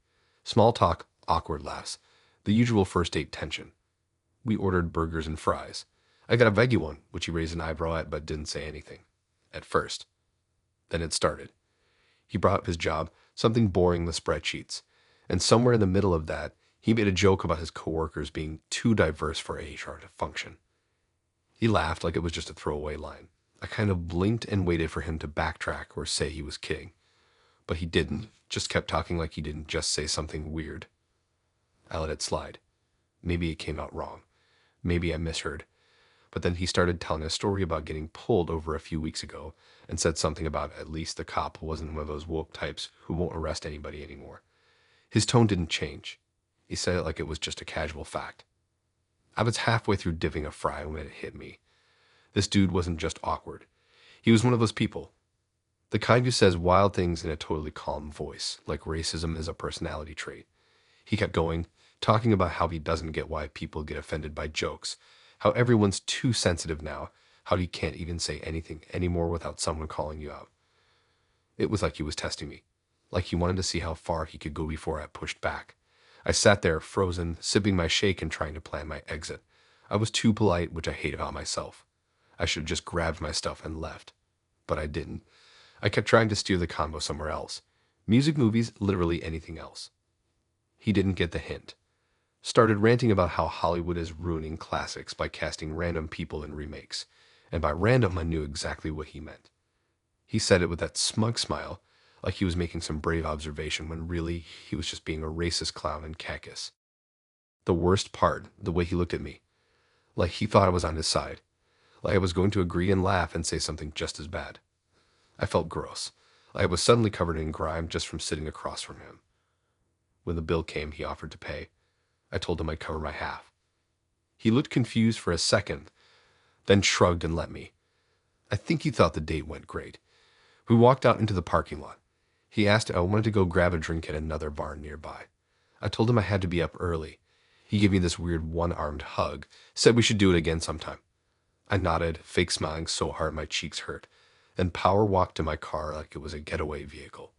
Small talk, awkward laughs, the usual first date tension. We ordered burgers and fries. I got a veggie one, which he raised an eyebrow at but didn't say anything. At first. Then it started. He brought up his job, something boring with spreadsheets, and somewhere in the middle of that, he made a joke about his coworkers being too diverse for HR to function. He laughed like it was just a throwaway line. I kind of blinked and waited for him to backtrack or say he was kidding. But he didn't, just kept talking like he didn't just say something weird. I let it slide. Maybe it came out wrong. Maybe I misheard. But then he started telling a story about getting pulled over a few weeks ago and said something about at least the cop wasn't one of those woke types who won't arrest anybody anymore. His tone didn't change. He said it like it was just a casual fact. I was halfway through dipping a fry when it hit me. This dude wasn't just awkward. He was one of those people. The kind who says wild things in a totally calm voice, like racism is a personality trait. He kept going, talking about how he doesn't get why people get offended by jokes, how everyone's too sensitive now, how you can't even say anything anymore without someone calling you out. It was like he was testing me, like he wanted to see how far he could go before I pushed back. I sat there, frozen, sipping my shake and trying to plan my exit. I was too polite, which I hate about myself. I should have just grabbed my stuff and left. But I didn't. I kept trying to steer the convo somewhere else. Music, movies, literally anything else. He didn't get the hint. Started ranting about how Hollywood is ruining classics by casting random people in remakes. And by random, I knew exactly what he meant. He said it with that smug smile, like he was making some brave observation when really he was just being a racist clown in cactus. The worst part, the way he looked at me. Like he thought I was on his side. Like I was going to agree and laugh and say something just as bad. I felt gross. I was suddenly covered in grime just from sitting across from him. When the bill came, he offered to pay. I told him I'd cover my half. He looked confused for a second, then shrugged and let me. I think he thought the date went great. We walked out into the parking lot. He asked if I wanted to go grab a drink at another bar nearby. I told him I had to be up early. He gave me this weird one-armed hug, said we should do it again sometime. I nodded, fake smiling so hard my cheeks hurt, and power walked to my car like it was a getaway vehicle.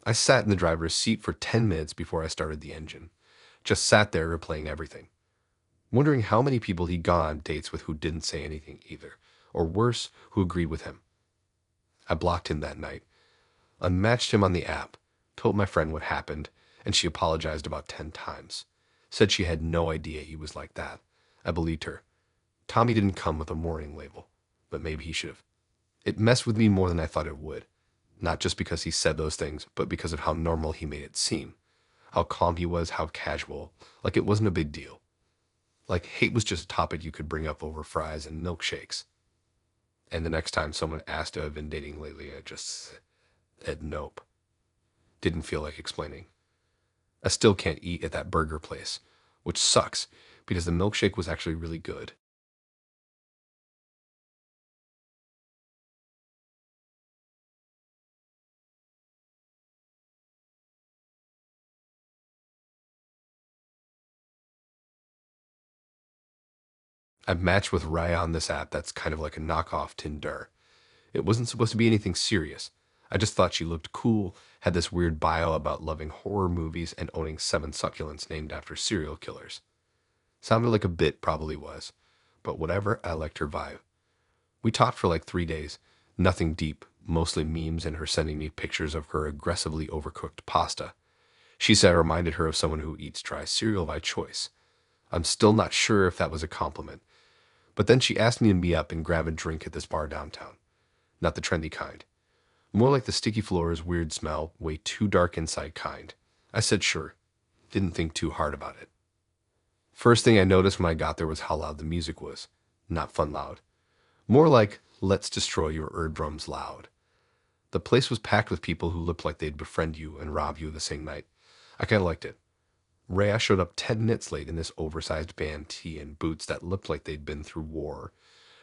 I sat in the driver's seat for 10 minutes before I started the engine. Just sat there replaying everything. Wondering how many people he'd gone on dates with who didn't say anything either, or worse, who agreed with him. I blocked him that night. Unmatched him on the app, told my friend what happened, and she apologized about 10 times. Said she had no idea he was like that. I believed her. Tommy didn't come with a warning label, but maybe he should have. It messed with me more than I thought it would. Not just because he said those things, but because of how normal he made it seem. How calm he was, how casual, like it wasn't a big deal. Like hate was just a topic you could bring up over fries and milkshakes. And the next time someone asked if I've been dating lately, I just said nope. Didn't feel like explaining. I still can't eat at that burger place, which sucks because the milkshake was actually really good. I've matched with Raya on this app that's kind of like a knockoff Tinder. It wasn't supposed to be anything serious. I just thought she looked cool, had this weird bio about loving horror movies and owning 7 succulents named after serial killers. Sounded like a bit, probably was. But whatever, I liked her vibe. We talked for like 3 days. Nothing deep, mostly memes and her sending me pictures of her aggressively overcooked pasta. She said I reminded her of someone who eats dry cereal by choice. I'm still not sure if that was a compliment. But then she asked me to meet up and grab a drink at this bar downtown. Not the trendy kind. More like the sticky floors, weird smell, way too dark inside kind. I said sure. Didn't think too hard about it. First thing I noticed when I got there was how loud the music was. Not fun loud. More like, let's destroy your eardrums loud. The place was packed with people who looked like they'd befriend you and rob you the same night. I kind of liked it. Rhea showed up 10 minutes late in this oversized band tee and boots that looked like they'd been through war.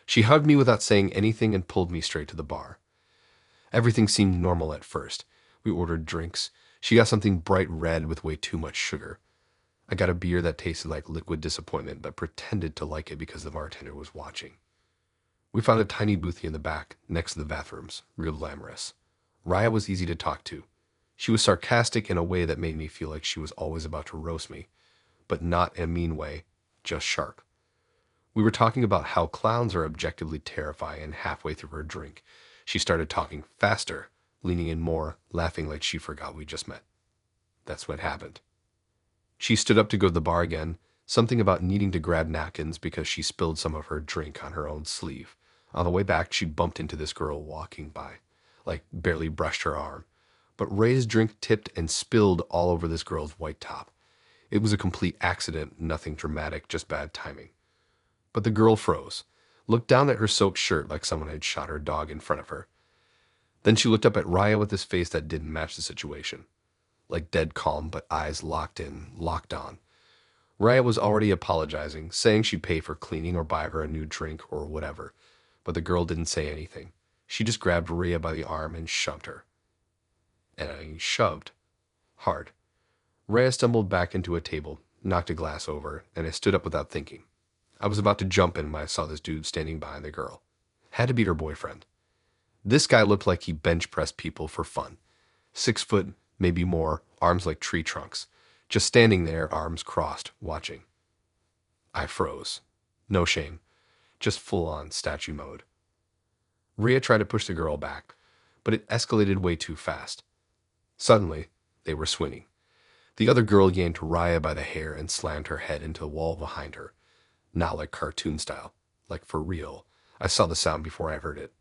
She hugged me without saying anything and pulled me straight to the bar. Everything seemed normal at first. We ordered drinks. She got something bright red with way too much sugar. I got a beer that tasted like liquid disappointment but pretended to like it because the bartender was watching. We found a tiny boothie in the back, next to the bathrooms, real glamorous. Raya was easy to talk to. She was sarcastic in a way that made me feel like she was always about to roast me, but not in a mean way, just sharp. We were talking about how clowns are objectively terrifying, and halfway through her drink, she started talking faster, leaning in more, laughing like she forgot we just met. That's what happened. She stood up to go to the bar again, Something about needing to grab napkins because she spilled some of her drink on her own sleeve. On the way back, she bumped into this girl walking by, like barely brushed her arm. But Ray's drink tipped and spilled all over this girl's white top. It was a complete accident, nothing dramatic, just bad timing. But the girl froze, looked down at her soaked shirt like someone had shot her dog in front of her. Then she looked up at Raya with this face that didn't match the situation. Like dead calm, but eyes locked in, locked on. Raya was already apologizing, saying she'd pay for cleaning or buy her a new drink or whatever. But the girl didn't say anything. She just grabbed Raya by the arm and shoved her. And I shoved. Hard. Raya stumbled back into a table, knocked a glass over, and I stood up without thinking. I was about to jump in when I saw this dude standing behind the girl. Had to be her boyfriend. This guy looked like he bench pressed people for fun. 6 foot, maybe more, arms like tree trunks. Just standing there, arms crossed, watching. I froze. No shame. Just full-on statue mode. Rhea tried to push the girl back, but it escalated way too fast. Suddenly, they were swinging. The other girl yanked Raya by the hair and slammed her head into the wall behind her. Not like cartoon style, like for real. I saw the sound before I heard it.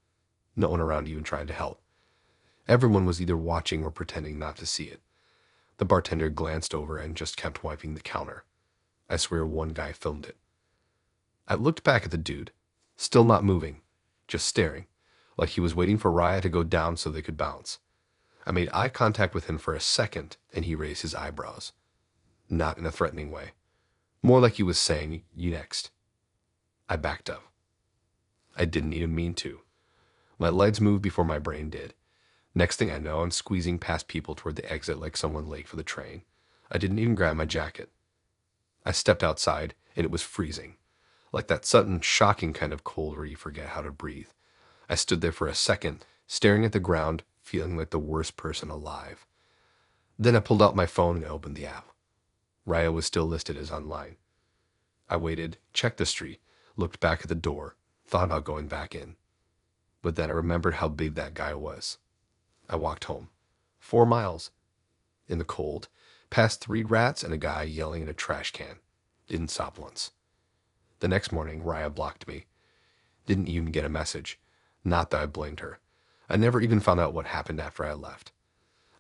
No one around even tried to help. Everyone was either watching or pretending not to see it. The bartender glanced over and just kept wiping the counter. I swear one guy filmed it. I looked back at the dude, still not moving, just staring, like he was waiting for Raya to go down so they could bounce. I made eye contact with him for a second, and he raised his eyebrows. Not in a threatening way. More like he was saying, "You next." I backed up. I didn't even mean to. My legs moved before my brain did. Next thing I know, I'm squeezing past people toward the exit like someone late for the train. I didn't even grab my jacket. I stepped outside, and it was freezing. Like that sudden, shocking kind of cold where you forget how to breathe. I stood there for a second, staring at the ground, feeling like the worst person alive. Then I pulled out my phone and opened the app. Raya was still listed as online. I waited, checked the street, looked back at the door, thought about going back in. But then I remembered how big that guy was. I walked home. 4 miles. In the cold, past 3 rats and a guy yelling in a trash can. Didn't stop once. The next morning, Raya blocked me. Didn't even get a message. Not that I blamed her. I never even found out what happened after I left.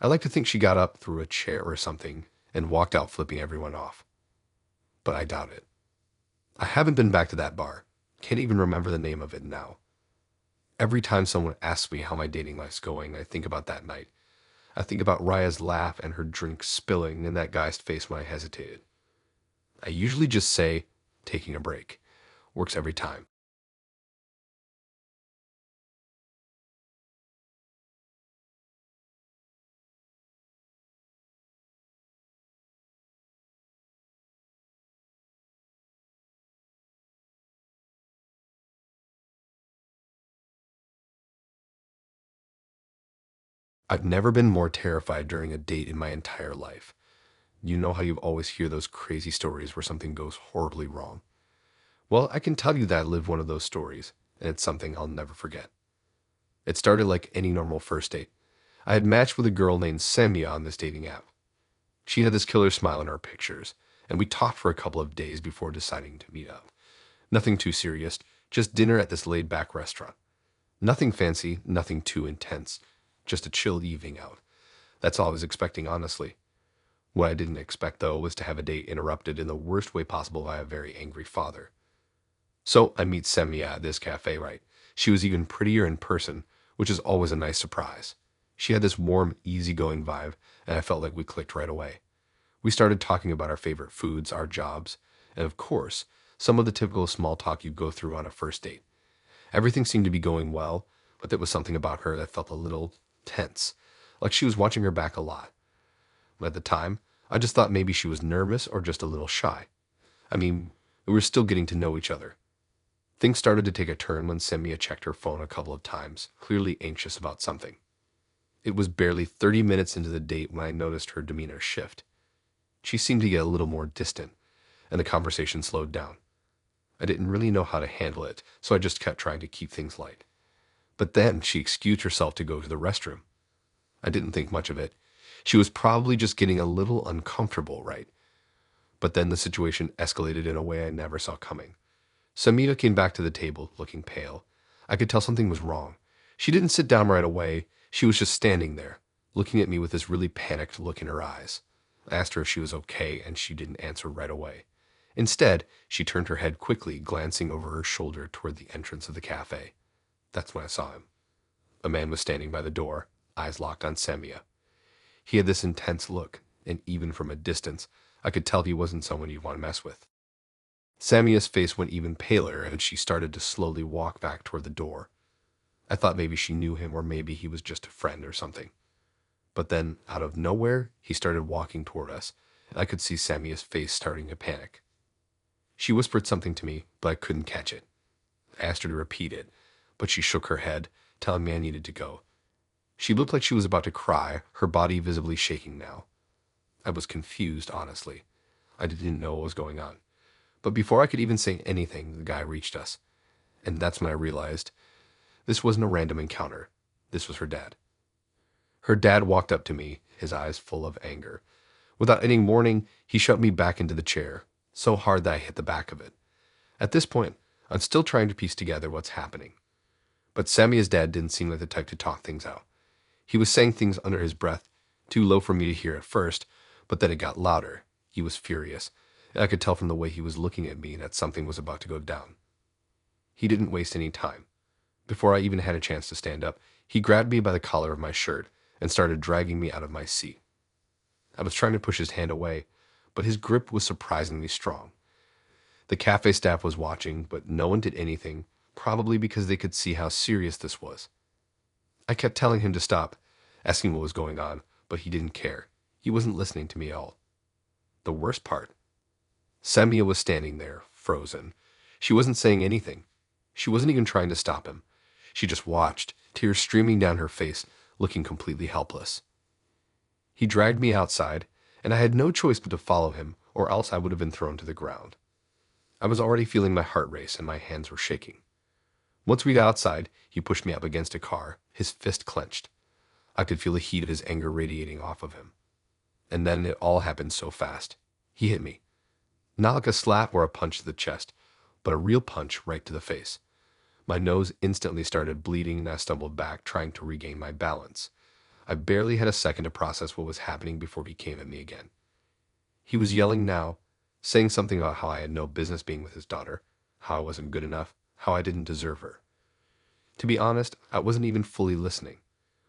I like to think she got up, threw a chair or something, and walked out flipping everyone off. But I doubt it. I haven't been back to that bar. Can't even remember the name of it now. Every time someone asks me how my dating life's going, I think about that night. I think about Raya's laugh and her drink spilling in that guy's face when I hesitated. I usually just say, taking a break. Works every time. I've never been more terrified during a date in my entire life. You know how you always hear those crazy stories where something goes horribly wrong. Well, I can tell you that I lived one of those stories, and it's something I'll never forget. It started like any normal first date. I had matched with a girl named Samia on this dating app. She had this killer smile in our pictures, and we talked for a couple of days before deciding to meet up. Nothing too serious, just dinner at this laid-back restaurant. Nothing fancy, nothing too intense, just a chill evening out. That's all I was expecting, honestly. What I didn't expect, though, was to have a date interrupted in the worst way possible by a very angry father. So I meet Samia at this cafe, right? She was even prettier in person, which is always a nice surprise. She had this warm, easygoing vibe, and I felt like we clicked right away. We started talking about our favorite foods, our jobs, and of course, some of the typical small talk you go through on a first date. Everything seemed to be going well, but there was something about her that felt a little tense, like she was watching her back a lot. At the time, I just thought maybe she was nervous or just a little shy. I mean, we were still getting to know each other. Things started to take a turn when Samia checked her phone a couple of times, clearly anxious about something. It was barely 30 minutes into the date when I noticed her demeanor shift. She seemed to get a little more distant, and the conversation slowed down. I didn't really know how to handle it, so I just kept trying to keep things light. But then she excused herself to go to the restroom. I didn't think much of it. She was probably just getting a little uncomfortable, right? But then the situation escalated in a way I never saw coming. Samita came back to the table, looking pale. I could tell something was wrong. She didn't sit down right away. She was just standing there, looking at me with this really panicked look in her eyes. I asked her if she was okay, and she didn't answer right away. Instead, she turned her head quickly, glancing over her shoulder toward the entrance of the cafe. That's when I saw him. A man was standing by the door, eyes locked on Samia. He had this intense look, and even from a distance, I could tell he wasn't someone you'd want to mess with. Samia's face went even paler as she started to slowly walk back toward the door. I thought maybe she knew him or maybe he was just a friend or something. But then, out of nowhere, he started walking toward us, and I could see Samia's face starting to panic. She whispered something to me, but I couldn't catch it. I asked her to repeat it, but she shook her head, telling me I needed to go. She looked like she was about to cry, her body visibly shaking now. I was confused, honestly. I didn't know what was going on. But before I could even say anything, the guy reached us. And that's when I realized this wasn't a random encounter. This was her dad. Her dad walked up to me, his eyes full of anger. Without any warning, he shoved me back into the chair, so hard that I hit the back of it. At this point, I'm still trying to piece together what's happening. But Samia's dad didn't seem like the type to talk things out. He was saying things under his breath, too low for me to hear at first, but then it got louder. He was furious, and I could tell from the way he was looking at me that something was about to go down. He didn't waste any time. Before I even had a chance to stand up, he grabbed me by the collar of my shirt and started dragging me out of my seat. I was trying to push his hand away, but his grip was surprisingly strong. The cafe staff was watching, but no one did anything, probably because they could see how serious this was. I kept telling him to stop, asking what was going on, but he didn't care. He wasn't listening to me at all. The worst part, Samia was standing there, frozen. She wasn't saying anything. She wasn't even trying to stop him. She just watched, tears streaming down her face, looking completely helpless. He dragged me outside, and I had no choice but to follow him, or else I would have been thrown to the ground. I was already feeling my heart race, and my hands were shaking. Once we got outside, he pushed me up against a car, his fist clenched. I could feel the heat of his anger radiating off of him. And then it all happened so fast. He hit me. Not like a slap or a punch to the chest, but a real punch right to the face. My nose instantly started bleeding and I stumbled back, trying to regain my balance. I barely had a second to process what was happening before he came at me again. He was yelling now, saying something about how I had no business being with his daughter, how I wasn't good enough, how I didn't deserve her. To be honest, I wasn't even fully listening.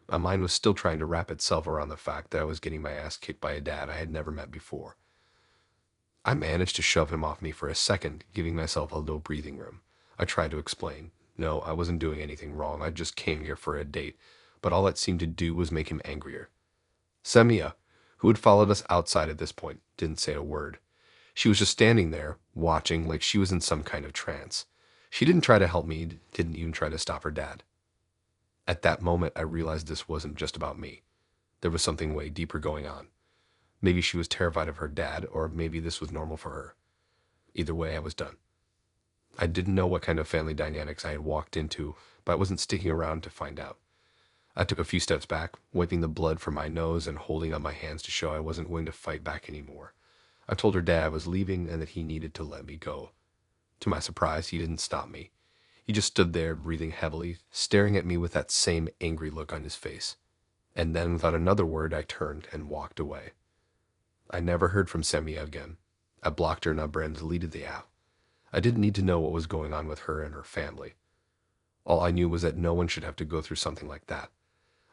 My mind was still trying to wrap itself around the fact that I was getting my ass kicked by a dad I had never met before. I managed to shove him off me for a second, giving myself a little breathing room. I tried to explain. No, I wasn't doing anything wrong. I just came here for a date, but all that seemed to do was make him angrier. Samia, who had followed us outside at this point, didn't say a word. She was just standing there, watching like she was in some kind of trance. She didn't try to help me, didn't even try to stop her dad. At that moment, I realized this wasn't just about me. There was something way deeper going on. Maybe she was terrified of her dad, or maybe this was normal for her. Either way, I was done. I didn't know what kind of family dynamics I had walked into, but I wasn't sticking around to find out. I took a few steps back, wiping the blood from my nose and holding up my hands to show I wasn't going to fight back anymore. I told her dad I was leaving and that he needed to let me go. To my surprise, he didn't stop me. He just stood there, breathing heavily, staring at me with that same angry look on his face. And then, without another word, I turned and walked away. I never heard from Samia again. I blocked her number and deleted the app. I didn't need to know what was going on with her and her family. All I knew was that no one should have to go through something like that.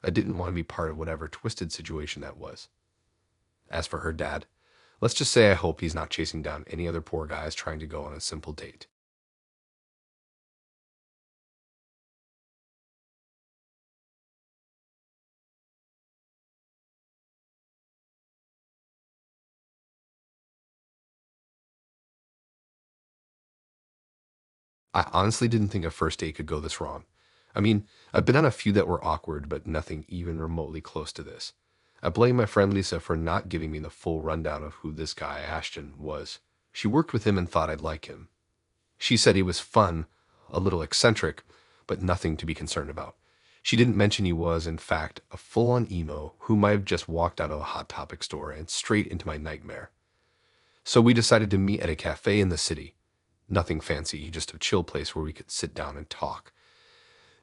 I didn't want to be part of whatever twisted situation that was. As for her dad, let's just say I hope he's not chasing down any other poor guys trying to go on a simple date. I honestly didn't think a first date could go this wrong. I mean, I've been on a few that were awkward, but nothing even remotely close to this. I blame my friend Lisa for not giving me the full rundown of who this guy, Ashton, was. She worked with him and thought I'd like him. She said he was fun, a little eccentric, but nothing to be concerned about. She didn't mention he was, in fact, a full-on emo who might have just walked out of a Hot Topic store and straight into my nightmare. So we decided to meet at a cafe in the city. Nothing fancy, just a chill place where we could sit down and talk.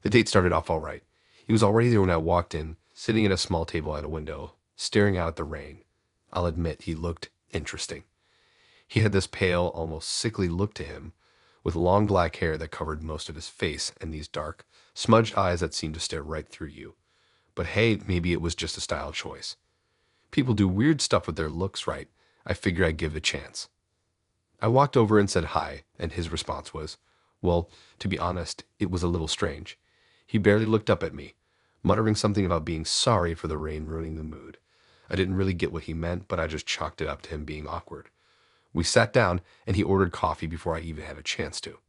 The date started off all right. He was already there when I walked in, sitting at a small table at a window, staring out at the rain. I'll admit he looked interesting. He had this pale, almost sickly look to him, with long black hair that covered most of his face and these dark, smudged eyes that seemed to stare right through you. But hey, maybe it was just a style choice. People do weird stuff with their looks, right? I figured I'd give it a chance. I walked over and said hi, and his response was, well, to be honest, it was a little strange. He barely looked up at me, muttering something about being sorry for the rain ruining the mood. I didn't really get what he meant, but I just chalked it up to him being awkward. We sat down, and he ordered coffee before I even had a chance to.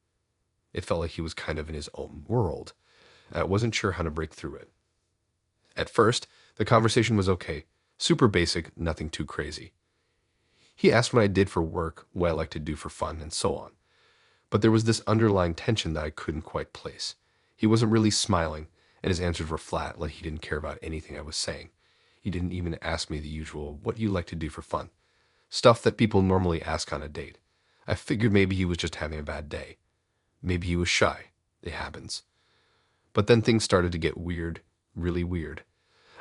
It felt like he was kind of in his own world. I wasn't sure how to break through it. At first, the conversation was okay. Super basic, nothing too crazy. He asked what I did for work, what I like to do for fun, and so on. But there was this underlying tension that I couldn't quite place. He wasn't really smiling, and his answers were flat, like he didn't care about anything I was saying. He didn't even ask me the usual, what do you like to do for fun? Stuff that people normally ask on a date. I figured maybe he was just having a bad day. Maybe he was shy. It happens. But then things started to get weird, really weird.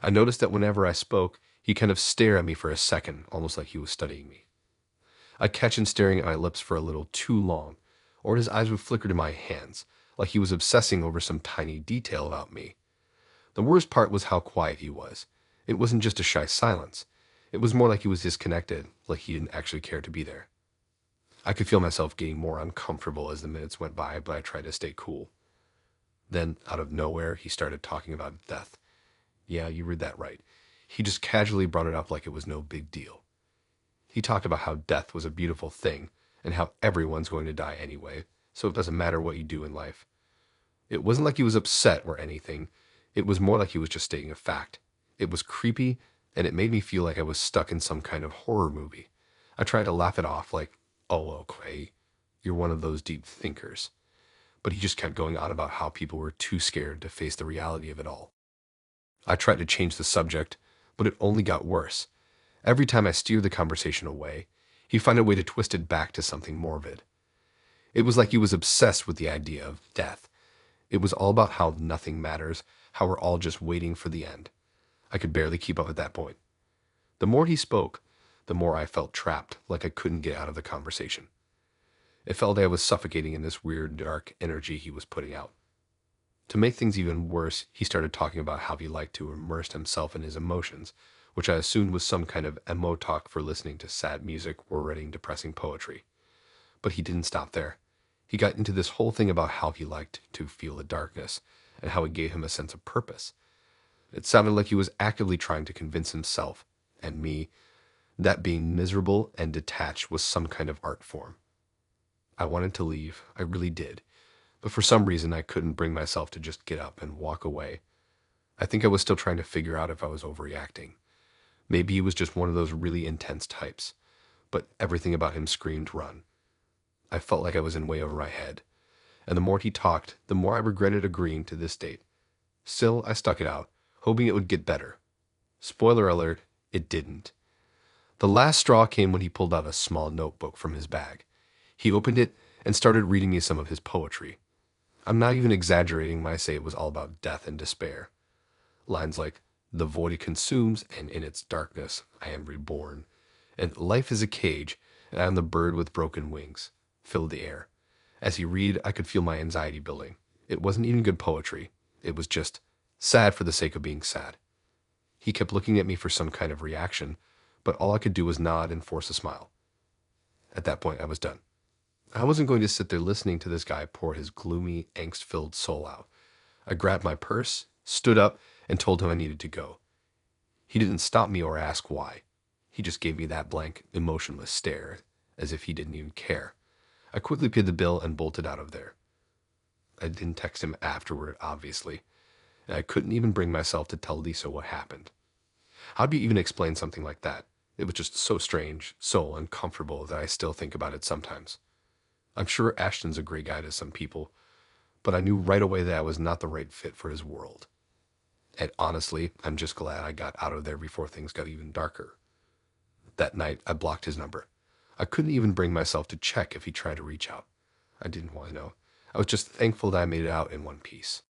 I noticed that whenever I spoke, he kind of stared at me for a second, almost like he was studying me. I'd catch him staring at my lips for a little too long, or his eyes would flicker to my hands, like he was obsessing over some tiny detail about me. The worst part was how quiet he was. It wasn't just a shy silence. It was more like he was disconnected, like he didn't actually care to be there. I could feel myself getting more uncomfortable as the minutes went by, but I tried to stay cool. Then, out of nowhere, he started talking about death. Yeah, you read that right. He just casually brought it up like it was no big deal. He talked about how death was a beautiful thing, and how everyone's going to die anyway, so it doesn't matter what you do in life. It wasn't like he was upset or anything. It was more like he was just stating a fact. It was creepy, and it made me feel like I was stuck in some kind of horror movie. I tried to laugh it off like, oh, okay, you're one of those deep thinkers. But he just kept going on about how people were too scared to face the reality of it all. I tried to change the subject, but it only got worse. Every time I steered the conversation away, he'd find a way to twist it back to something morbid. It was like he was obsessed with the idea of death. It was all about how nothing matters, how we're all just waiting for the end. I could barely keep up at that point. The more he spoke, the more I felt trapped, like I couldn't get out of the conversation. It felt like I was suffocating in this weird, dark energy he was putting out. To make things even worse, he started talking about how he liked to immerse himself in his emotions, which I assumed was some kind of emo talk for listening to sad music or reading depressing poetry. But he didn't stop there. He got into this whole thing about how he liked to feel the darkness, and how it gave him a sense of purpose. It sounded like he was actively trying to convince himself, and me, that being miserable and detached was some kind of art form. I wanted to leave, I really did, but for some reason I couldn't bring myself to just get up and walk away. I think I was still trying to figure out if I was overreacting. Maybe he was just one of those really intense types, but everything about him screamed run. I felt like I was in way over my head, and the more he talked, the more I regretted agreeing to this date. Still, I stuck it out, hoping it would get better. Spoiler alert, it didn't. The last straw came when he pulled out a small notebook from his bag. He opened it and started reading me some of his poetry. I'm not even exaggerating when I say it was all about death and despair. Lines like, "The void it consumes, and in its darkness I am reborn," and "Life is a cage, and I am the bird with broken wings," filled the air. As he read, I could feel my anxiety building. It wasn't even good poetry. It was just sad for the sake of being sad. He kept looking at me for some kind of reaction, but all I could do was nod and force a smile. At that point, I was done. I wasn't going to sit there listening to this guy pour his gloomy, angst-filled soul out. I grabbed my purse, stood up, and told him I needed to go. He didn't stop me or ask why. He just gave me that blank, emotionless stare, as if he didn't even care. I quickly paid the bill and bolted out of there. I didn't text him afterward, obviously, and I couldn't even bring myself to tell Lisa what happened. How do you even explain something like that? It was just so strange, so uncomfortable that I still think about it sometimes. I'm sure Ashton's a great guy to some people, but I knew right away that I was not the right fit for his world. And honestly, I'm just glad I got out of there before things got even darker. That night, I blocked his number. I couldn't even bring myself to check if he tried to reach out. I didn't want to know. I was just thankful that I made it out in one piece.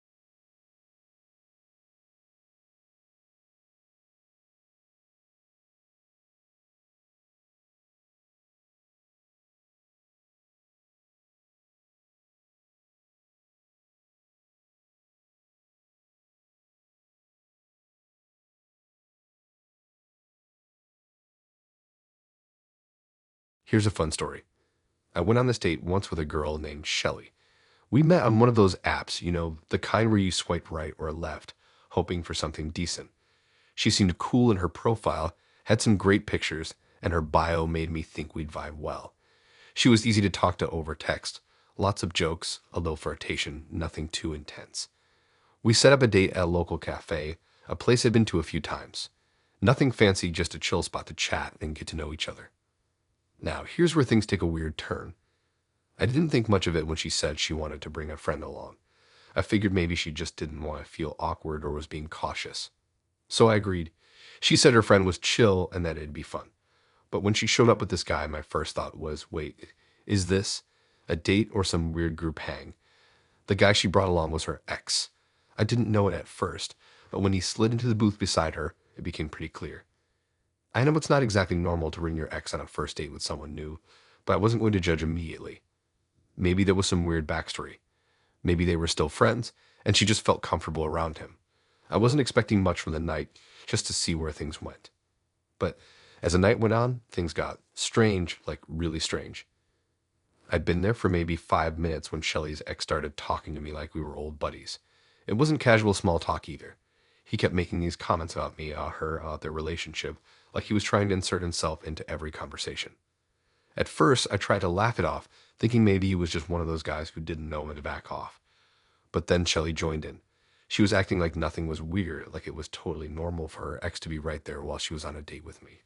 Here's a fun story. I went on this date once with a girl named Shelly. We met on one of those apps, the kind where you swipe right or left, hoping for something decent. She seemed cool in her profile, had some great pictures, and her bio made me think we'd vibe well. She was easy to talk to over text. Lots of jokes, a little flirtation, nothing too intense. We set up a date at a local cafe, a place I'd been to a few times. Nothing fancy, just a chill spot to chat and get to know each other. Now, here's where things take a weird turn. I didn't think much of it when she said she wanted to bring a friend along. I figured maybe she just didn't want to feel awkward or was being cautious. So I agreed. She said her friend was chill and that it'd be fun. But when she showed up with this guy, my first thought was, wait, is this a date or some weird group hang? The guy she brought along was her ex. I didn't know it at first, but when he slid into the booth beside her, it became pretty clear. I know it's not exactly normal to bring your ex on a first date with someone new, but I wasn't going to judge immediately. Maybe there was some weird backstory. Maybe they were still friends, and she just felt comfortable around him. I wasn't expecting much from the night, just to see where things went. But as the night went on, things got strange, like really strange. I'd been there for maybe 5 minutes when Shelley's ex started talking to me like we were old buddies. It wasn't casual small talk either. He kept making these comments about me, her, their relationship, like he was trying to insert himself into every conversation. At first, I tried to laugh it off, thinking maybe he was just one of those guys who didn't know when to back off. But then Shelley joined in. She was acting like nothing was weird, like it was totally normal for her ex to be right there while she was on a date with me.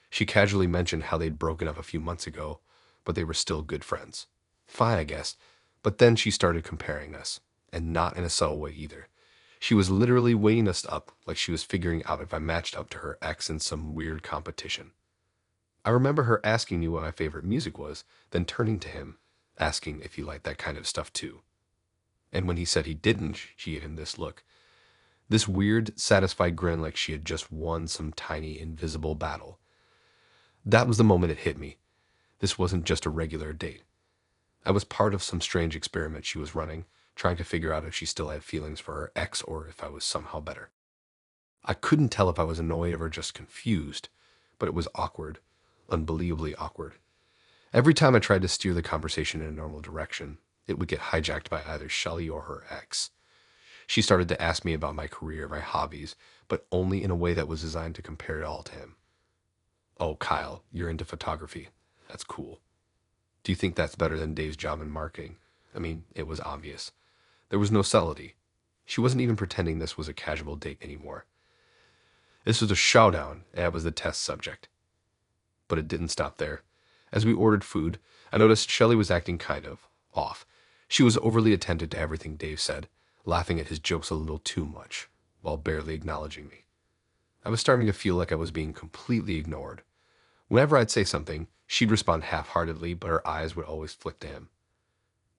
She casually mentioned how they'd broken up a few months ago, but they were still good friends. Fine, I guess. But then she started comparing us, and not in a subtle way either. She was literally weighing us up like she was figuring out if I matched up to her ex in some weird competition. I remember her asking me what my favorite music was, then turning to him, asking if he liked that kind of stuff too. And when he said he didn't, she gave him this look. This weird, satisfied grin like she had just won some tiny, invisible battle. That was the moment it hit me. This wasn't just a regular date. I was part of some strange experiment she was running, trying to figure out if she still had feelings for her ex or if I was somehow better. I couldn't tell if I was annoyed or just confused, but it was awkward, unbelievably awkward. Every time I tried to steer the conversation in a normal direction, it would get hijacked by either Shelley or her ex. She started to ask me about my career, my hobbies, but only in a way that was designed to compare it all to him. Oh, Kyle, you're into photography. That's cool. Do you think that's better than Dave's job in marketing? I mean, it was obvious. There was no subtlety. She wasn't even pretending this was a casual date anymore. This was a showdown, and I was the test subject. But it didn't stop there. As we ordered food, I noticed Shelley was acting kind of off. She was overly attentive to everything Dave said, laughing at his jokes a little too much, while barely acknowledging me. I was starting to feel like I was being completely ignored. Whenever I'd say something, she'd respond half-heartedly, but her eyes would always flick to him.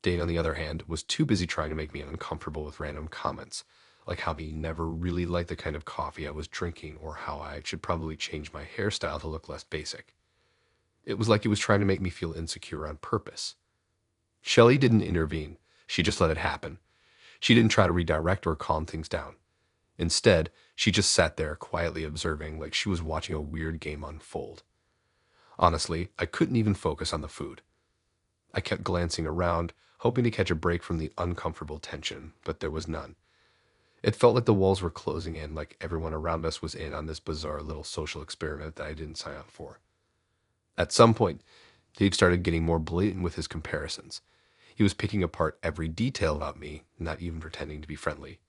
Dave, on the other hand, was too busy trying to make me uncomfortable with random comments, like how he never really liked the kind of coffee I was drinking or how I should probably change my hairstyle to look less basic. It was like he was trying to make me feel insecure on purpose. Shelley didn't intervene. She just let it happen. She didn't try to redirect or calm things down. Instead, she just sat there quietly observing like she was watching a weird game unfold. Honestly, I couldn't even focus on the food. I kept glancing around, hoping to catch a break from the uncomfortable tension, but there was none. It felt like the walls were closing in, like everyone around us was in on this bizarre little social experiment that I didn't sign up for. At some point, Dave started getting more blatant with his comparisons. He was picking apart every detail about me, not even pretending to be friendly.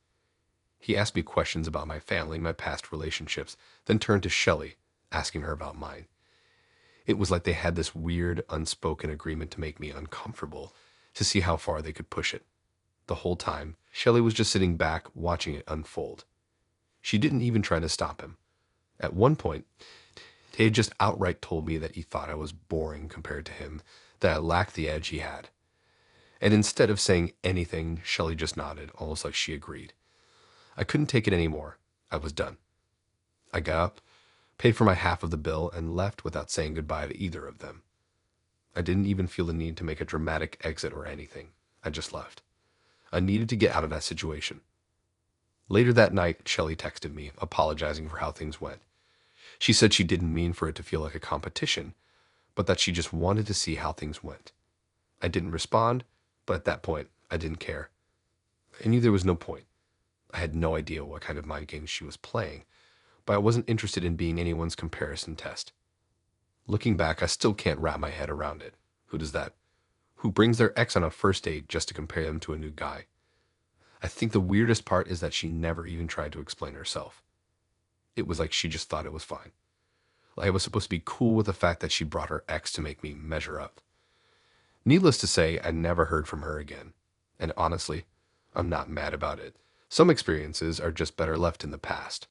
He asked me questions about my family, my past relationships, then turned to Shelley, asking her about mine. It was like they had this weird, unspoken agreement to make me uncomfortable, to see how far they could push it. The whole time, Shelley was just sitting back, watching it unfold. She didn't even try to stop him. At one point, He had just outright told me that he thought I was boring compared to him, that I lacked the edge he had. And instead of saying anything, Shelley just nodded, almost like she agreed. I couldn't take it anymore. I was done. I got up, paid for my half of the bill, and left without saying goodbye to either of them. I didn't even feel the need to make a dramatic exit or anything. I just left. I needed to get out of that situation. Later that night, Shelley texted me, apologizing for how things went. She said she didn't mean for it to feel like a competition, but that she just wanted to see how things went. I didn't respond, but at that point, I didn't care. I knew there was no point. I had no idea what kind of mind games she was playing, but I wasn't interested in being anyone's comparison test. Looking back, I still can't wrap my head around it. Who does that? Who brings their ex on a first date just to compare them to a new guy? I think the weirdest part is that she never even tried to explain herself. It was like she just thought it was fine. Like I was supposed to be cool with the fact that she brought her ex to make me measure up. Needless to say, I never heard from her again. And honestly, I'm not mad about it. Some experiences are just better left in the past.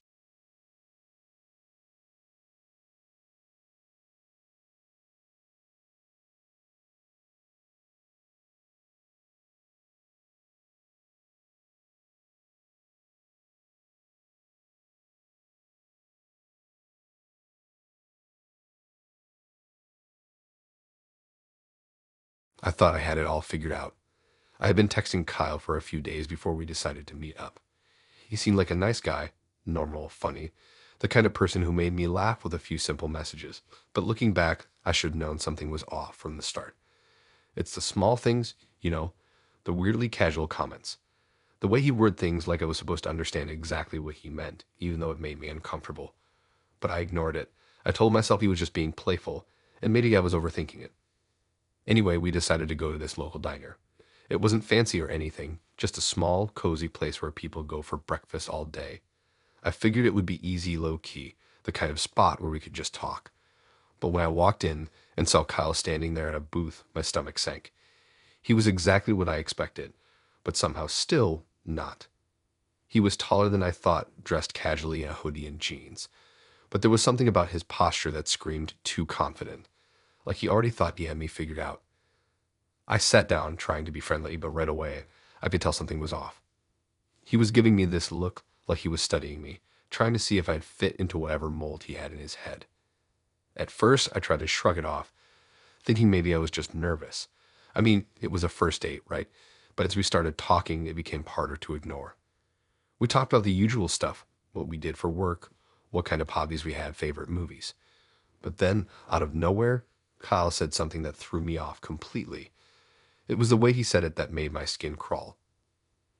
I thought I had it all figured out. I had been texting Kyle for a few days before we decided to meet up. He seemed like a nice guy, normal, funny, the kind of person who made me laugh with a few simple messages. But looking back, I should have known something was off from the start. It's the small things, the weirdly casual comments. The way he worded things like I was supposed to understand exactly what he meant, even though it made me uncomfortable. But I ignored it. I told myself he was just being playful, and maybe I was overthinking it. Anyway, we decided to go to this local diner. It wasn't fancy or anything, just a small, cozy place where people go for breakfast all day. I figured it would be easy, low-key, the kind of spot where we could just talk. But when I walked in and saw Kyle standing there at a booth, my stomach sank. He was exactly what I expected, but somehow still not. He was taller than I thought, dressed casually in a hoodie and jeans. But there was something about his posture that screamed too confident, like he already thought he had me figured out. I sat down, trying to be friendly, but right away, I could tell something was off. He was giving me this look like he was studying me, trying to see if I'd fit into whatever mold he had in his head. At first, I tried to shrug it off, thinking maybe I was just nervous. I mean, it was a first date, right? But as we started talking, it became harder to ignore. We talked about the usual stuff, what we did for work, what kind of hobbies we had, favorite movies. But then, out of nowhere, Kyle said something that threw me off completely. It was the way he said it that made my skin crawl.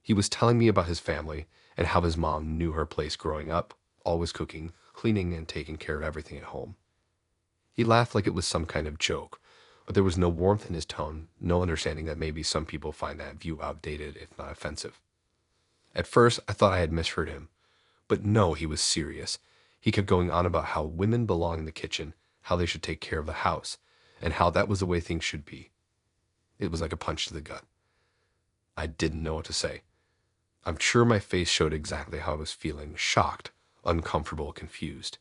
He was telling me about his family and how his mom knew her place growing up, always cooking, cleaning, and taking care of everything at home. He laughed like it was some kind of joke, but there was no warmth in his tone, no understanding that maybe some people find that view outdated, if not offensive. At first, I thought I had misheard him, but no, he was serious. He kept going on about how women belong in the kitchen, how they should take care of the house, and how that was the way things should be. It was like a punch to the gut. I didn't know what to say. I'm sure my face showed exactly how I was feeling, shocked, uncomfortable, confused.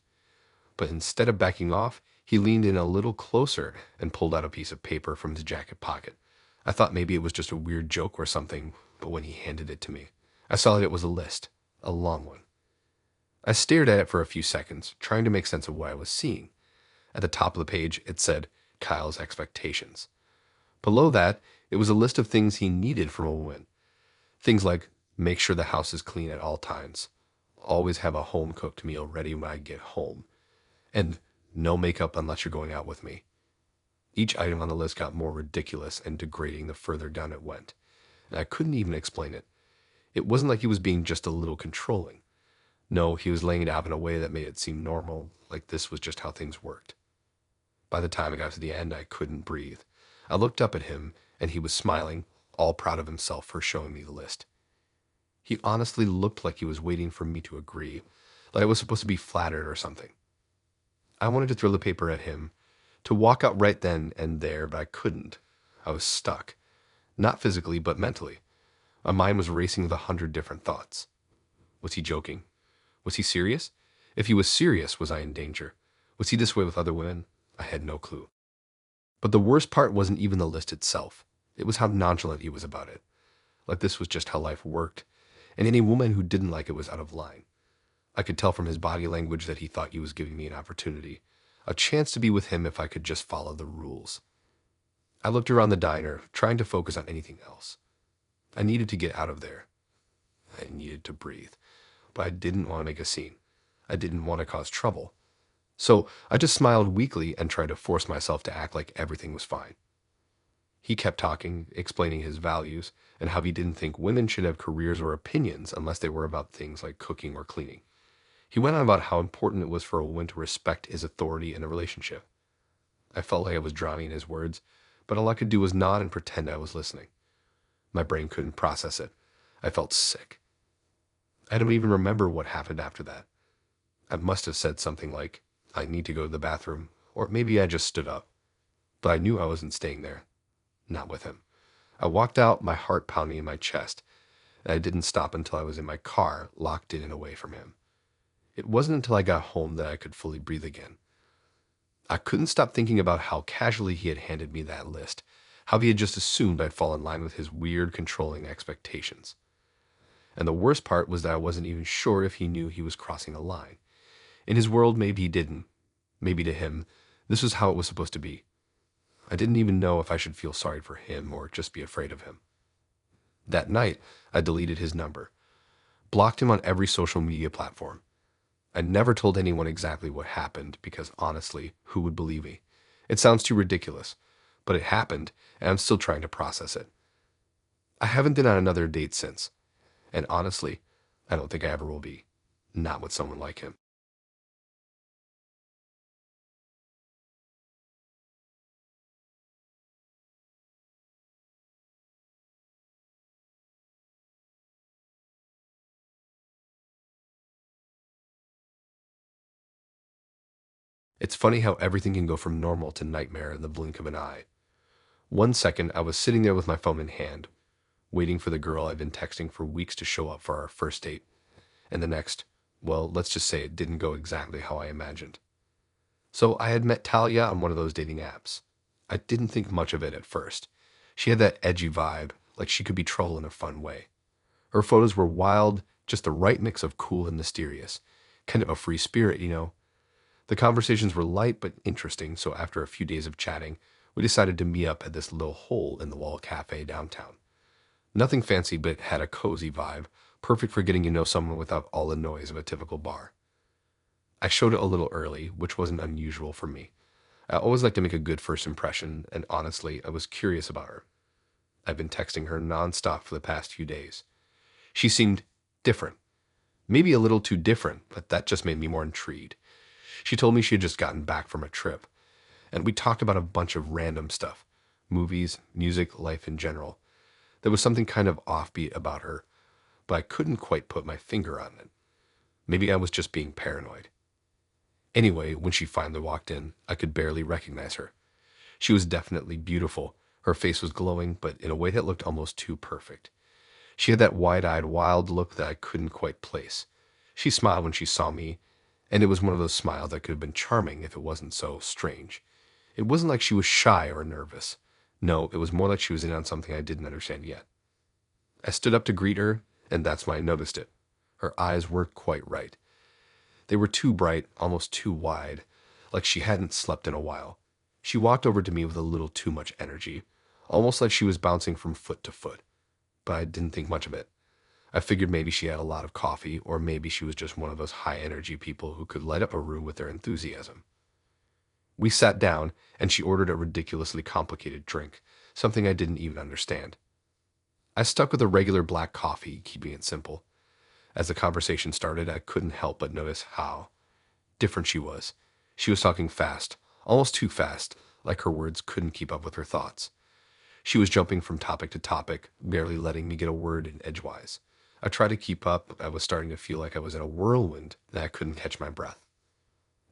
But instead of backing off, he leaned in a little closer and pulled out a piece of paper from his jacket pocket. I thought maybe it was just a weird joke or something, but when he handed it to me, I saw that it was a list, a long one. I stared at it for a few seconds, trying to make sense of what I was seeing. At the top of the page, it said, Kyle's expectations. Below that, it was a list of things he needed from a woman. Things like, make sure the house is clean at all times, always have a home-cooked meal ready when I get home, and no makeup unless you're going out with me. Each item on the list got more ridiculous and degrading the further down it went, and I couldn't even explain it. It wasn't like he was being just a little controlling. No, he was laying it out in a way that made it seem normal, like this was just how things worked. By the time I got to the end, I couldn't breathe. I looked up at him, and he was smiling, all proud of himself for showing me the list. He honestly looked like he was waiting for me to agree, like I was supposed to be flattered or something. I wanted to throw the paper at him, to walk out right then and there, but I couldn't. I was stuck. Not physically, but mentally. My mind was racing with 100 different thoughts. Was he joking? Was he serious? If he was serious, was I in danger? Was he this way with other women? I had no clue. But the worst part wasn't even the list itself. It was how nonchalant he was about it. Like this was just how life worked, and any woman who didn't like it was out of line. I could tell from his body language that he thought he was giving me an opportunity, a chance to be with him if I could just follow the rules. I looked around the diner, trying to focus on anything else. I needed to get out of there. I needed to breathe, but I didn't want to make a scene. I didn't want to cause trouble. So I just smiled weakly and tried to force myself to act like everything was fine. He kept talking, explaining his values, and how he didn't think women should have careers or opinions unless they were about things like cooking or cleaning. He went on about how important it was for a woman to respect his authority in a relationship. I felt like I was drowning in his words, but all I could do was nod and pretend I was listening. My brain couldn't process it. I felt sick. I don't even remember what happened after that. I must have said something like, I need to go to the bathroom, or maybe I just stood up. But I knew I wasn't staying there. Not with him. I walked out, my heart pounding in my chest, and I didn't stop until I was in my car, locked in and away from him. It wasn't until I got home that I could fully breathe again. I couldn't stop thinking about how casually he had handed me that list, how he had just assumed I'd fall in line with his weird, controlling expectations. And the worst part was that I wasn't even sure if he knew he was crossing a line. In his world, maybe he didn't. Maybe to him, this was how it was supposed to be. I didn't even know if I should feel sorry for him or just be afraid of him. That night, I deleted his number, blocked him on every social media platform. I never told anyone exactly what happened because honestly, who would believe me? It sounds too ridiculous, but it happened and I'm still trying to process it. I haven't been on another date since, and honestly, I don't think I ever will be. Not with someone like him. It's funny how everything can go from normal to nightmare in the blink of an eye. One second, I was sitting there with my phone in hand, waiting for the girl I'd been texting for weeks to show up for our first date. And the next, well, let's just say it didn't go exactly how I imagined. So I had met Talia on one of those dating apps. I didn't think much of it at first. She had that edgy vibe, like she could be trouble in a fun way. Her photos were wild, just the right mix of cool and mysterious. Kind of a free spirit, you know. The conversations were light but interesting, so after a few days of chatting, we decided to meet up at this little hole-in-the-wall cafe downtown. Nothing fancy, but had a cozy vibe, perfect for getting to know someone without all the noise of a typical bar. I showed it a little early, which wasn't unusual for me. I always like to make a good first impression, and honestly, I was curious about her. I've been texting her nonstop for the past few days. She seemed different. Maybe a little too different, but that just made me more intrigued. She told me she had just gotten back from a trip, and we talked about a bunch of random stuff. Movies, music, life in general. There was something kind of offbeat about her, but I couldn't quite put my finger on it. Maybe I was just being paranoid. Anyway, when she finally walked in, I could barely recognize her. She was definitely beautiful. Her face was glowing, but in a way that looked almost too perfect. She had that wide-eyed, wild look that I couldn't quite place. She smiled when she saw me, and it was one of those smiles that could have been charming if it wasn't so strange. It wasn't like she was shy or nervous. No, it was more like she was in on something I didn't understand yet. I stood up to greet her, and that's when I noticed it. Her eyes weren't quite right. They were too bright, almost too wide, like she hadn't slept in a while. She walked over to me with a little too much energy, almost like she was bouncing from foot to foot. But I didn't think much of it. I figured maybe she had a lot of coffee, or maybe she was just one of those high-energy people who could light up a room with their enthusiasm. We sat down, and she ordered a ridiculously complicated drink, something I didn't even understand. I stuck with a regular black coffee, keeping it simple. As the conversation started, I couldn't help but notice how different she was. She was talking fast, almost too fast, like her words couldn't keep up with her thoughts. She was jumping from topic to topic, barely letting me get a word in edgewise. I tried to keep up, but I was starting to feel like I was in a whirlwind and I couldn't catch my breath.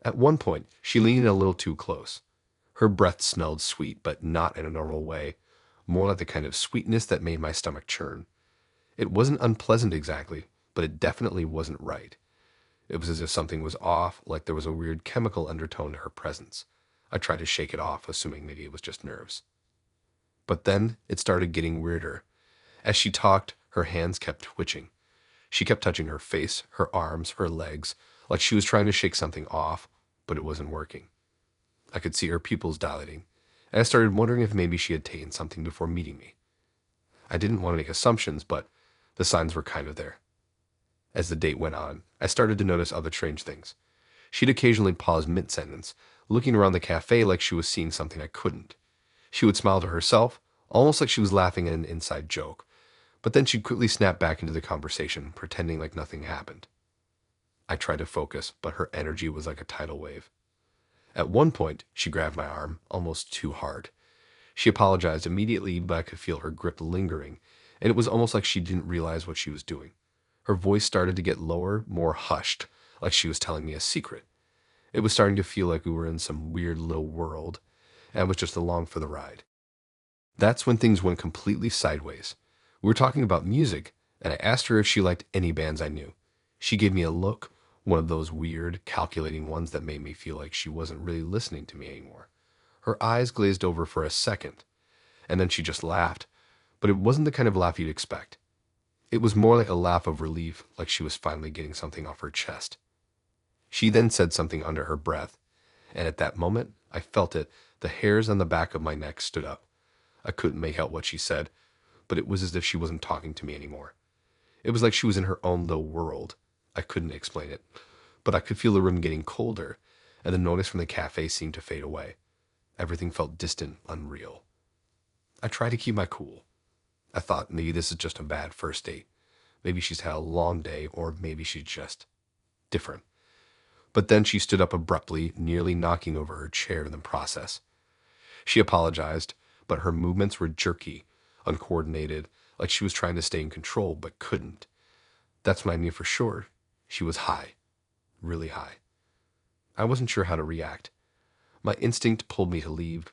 At one point, she leaned in a little too close. Her breath smelled sweet, but not in a normal way, more like the kind of sweetness that made my stomach churn. It wasn't unpleasant exactly, but it definitely wasn't right. It was as if something was off, like there was a weird chemical undertone to her presence. I tried to shake it off, assuming maybe it was just nerves. But then it started getting weirder. As she talked, her hands kept twitching. She kept touching her face, her arms, her legs, like she was trying to shake something off, but it wasn't working. I could see her pupils dilating, and I started wondering if maybe she had taken something before meeting me. I didn't want to make assumptions, but the signs were kind of there. As the date went on, I started to notice other strange things. She'd occasionally pause mid-sentence, looking around the cafe like she was seeing something I couldn't. She would smile to herself, almost like she was laughing at an inside joke, but then she'd quickly snap back into the conversation, pretending like nothing happened. I tried to focus, but her energy was like a tidal wave. At one point, she grabbed my arm, almost too hard. She apologized immediately, but I could feel her grip lingering, and it was almost like she didn't realize what she was doing. Her voice started to get lower, more hushed, like she was telling me a secret. It was starting to feel like we were in some weird little world, and I was just along for the ride. That's when things went completely sideways. We were talking about music, and I asked her if she liked any bands I knew. She gave me a look, one of those weird, calculating ones that made me feel like she wasn't really listening to me anymore. Her eyes glazed over for a second, and then she just laughed, but it wasn't the kind of laugh you'd expect. It was more like a laugh of relief, like she was finally getting something off her chest. She then said something under her breath, and at that moment, I felt it. The hairs on the back of my neck stood up. I couldn't make out what she said, but it was as if she wasn't talking to me anymore. It was like she was in her own little world. I couldn't explain it, but I could feel the room getting colder, and the noise from the cafe seemed to fade away. Everything felt distant, unreal. I tried to keep my cool. I thought maybe this is just a bad first date. Maybe she's had a long day, or maybe she's just different. But then she stood up abruptly, nearly knocking over her chair in the process. She apologized, but her movements were jerky, uncoordinated, like she was trying to stay in control but couldn't. That's when I knew for sure she was high, really high. I wasn't sure how to react. My instinct pulled me to leave,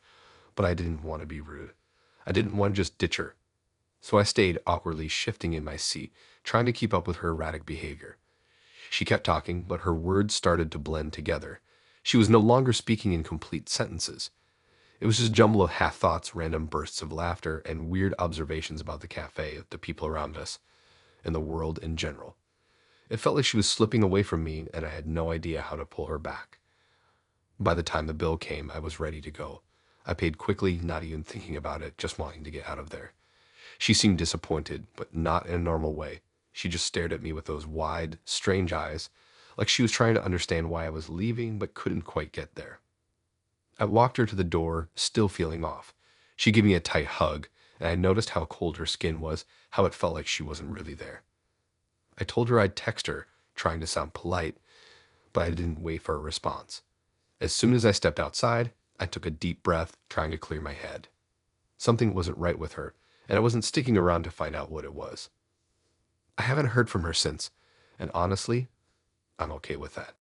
but I didn't want to be rude. I didn't want to just ditch her. So I stayed awkwardly shifting in my seat, trying to keep up with her erratic behavior. She kept talking, but her words started to blend together. She was no longer speaking in complete sentences. It was just a jumble of half-thoughts, random bursts of laughter, and weird observations about the cafe, the people around us, and the world in general. It felt like she was slipping away from me, and I had no idea how to pull her back. By the time the bill came, I was ready to go. I paid quickly, not even thinking about it, just wanting to get out of there. She seemed disappointed, but not in a normal way. She just stared at me with those wide, strange eyes, like she was trying to understand why I was leaving but couldn't quite get there. I walked her to the door, still feeling off. She gave me a tight hug, and I noticed how cold her skin was, how it felt like she wasn't really there. I told her I'd text her, trying to sound polite, but I didn't wait for a response. As soon as I stepped outside, I took a deep breath, trying to clear my head. Something wasn't right with her, and I wasn't sticking around to find out what it was. I haven't heard from her since, and honestly, I'm okay with that.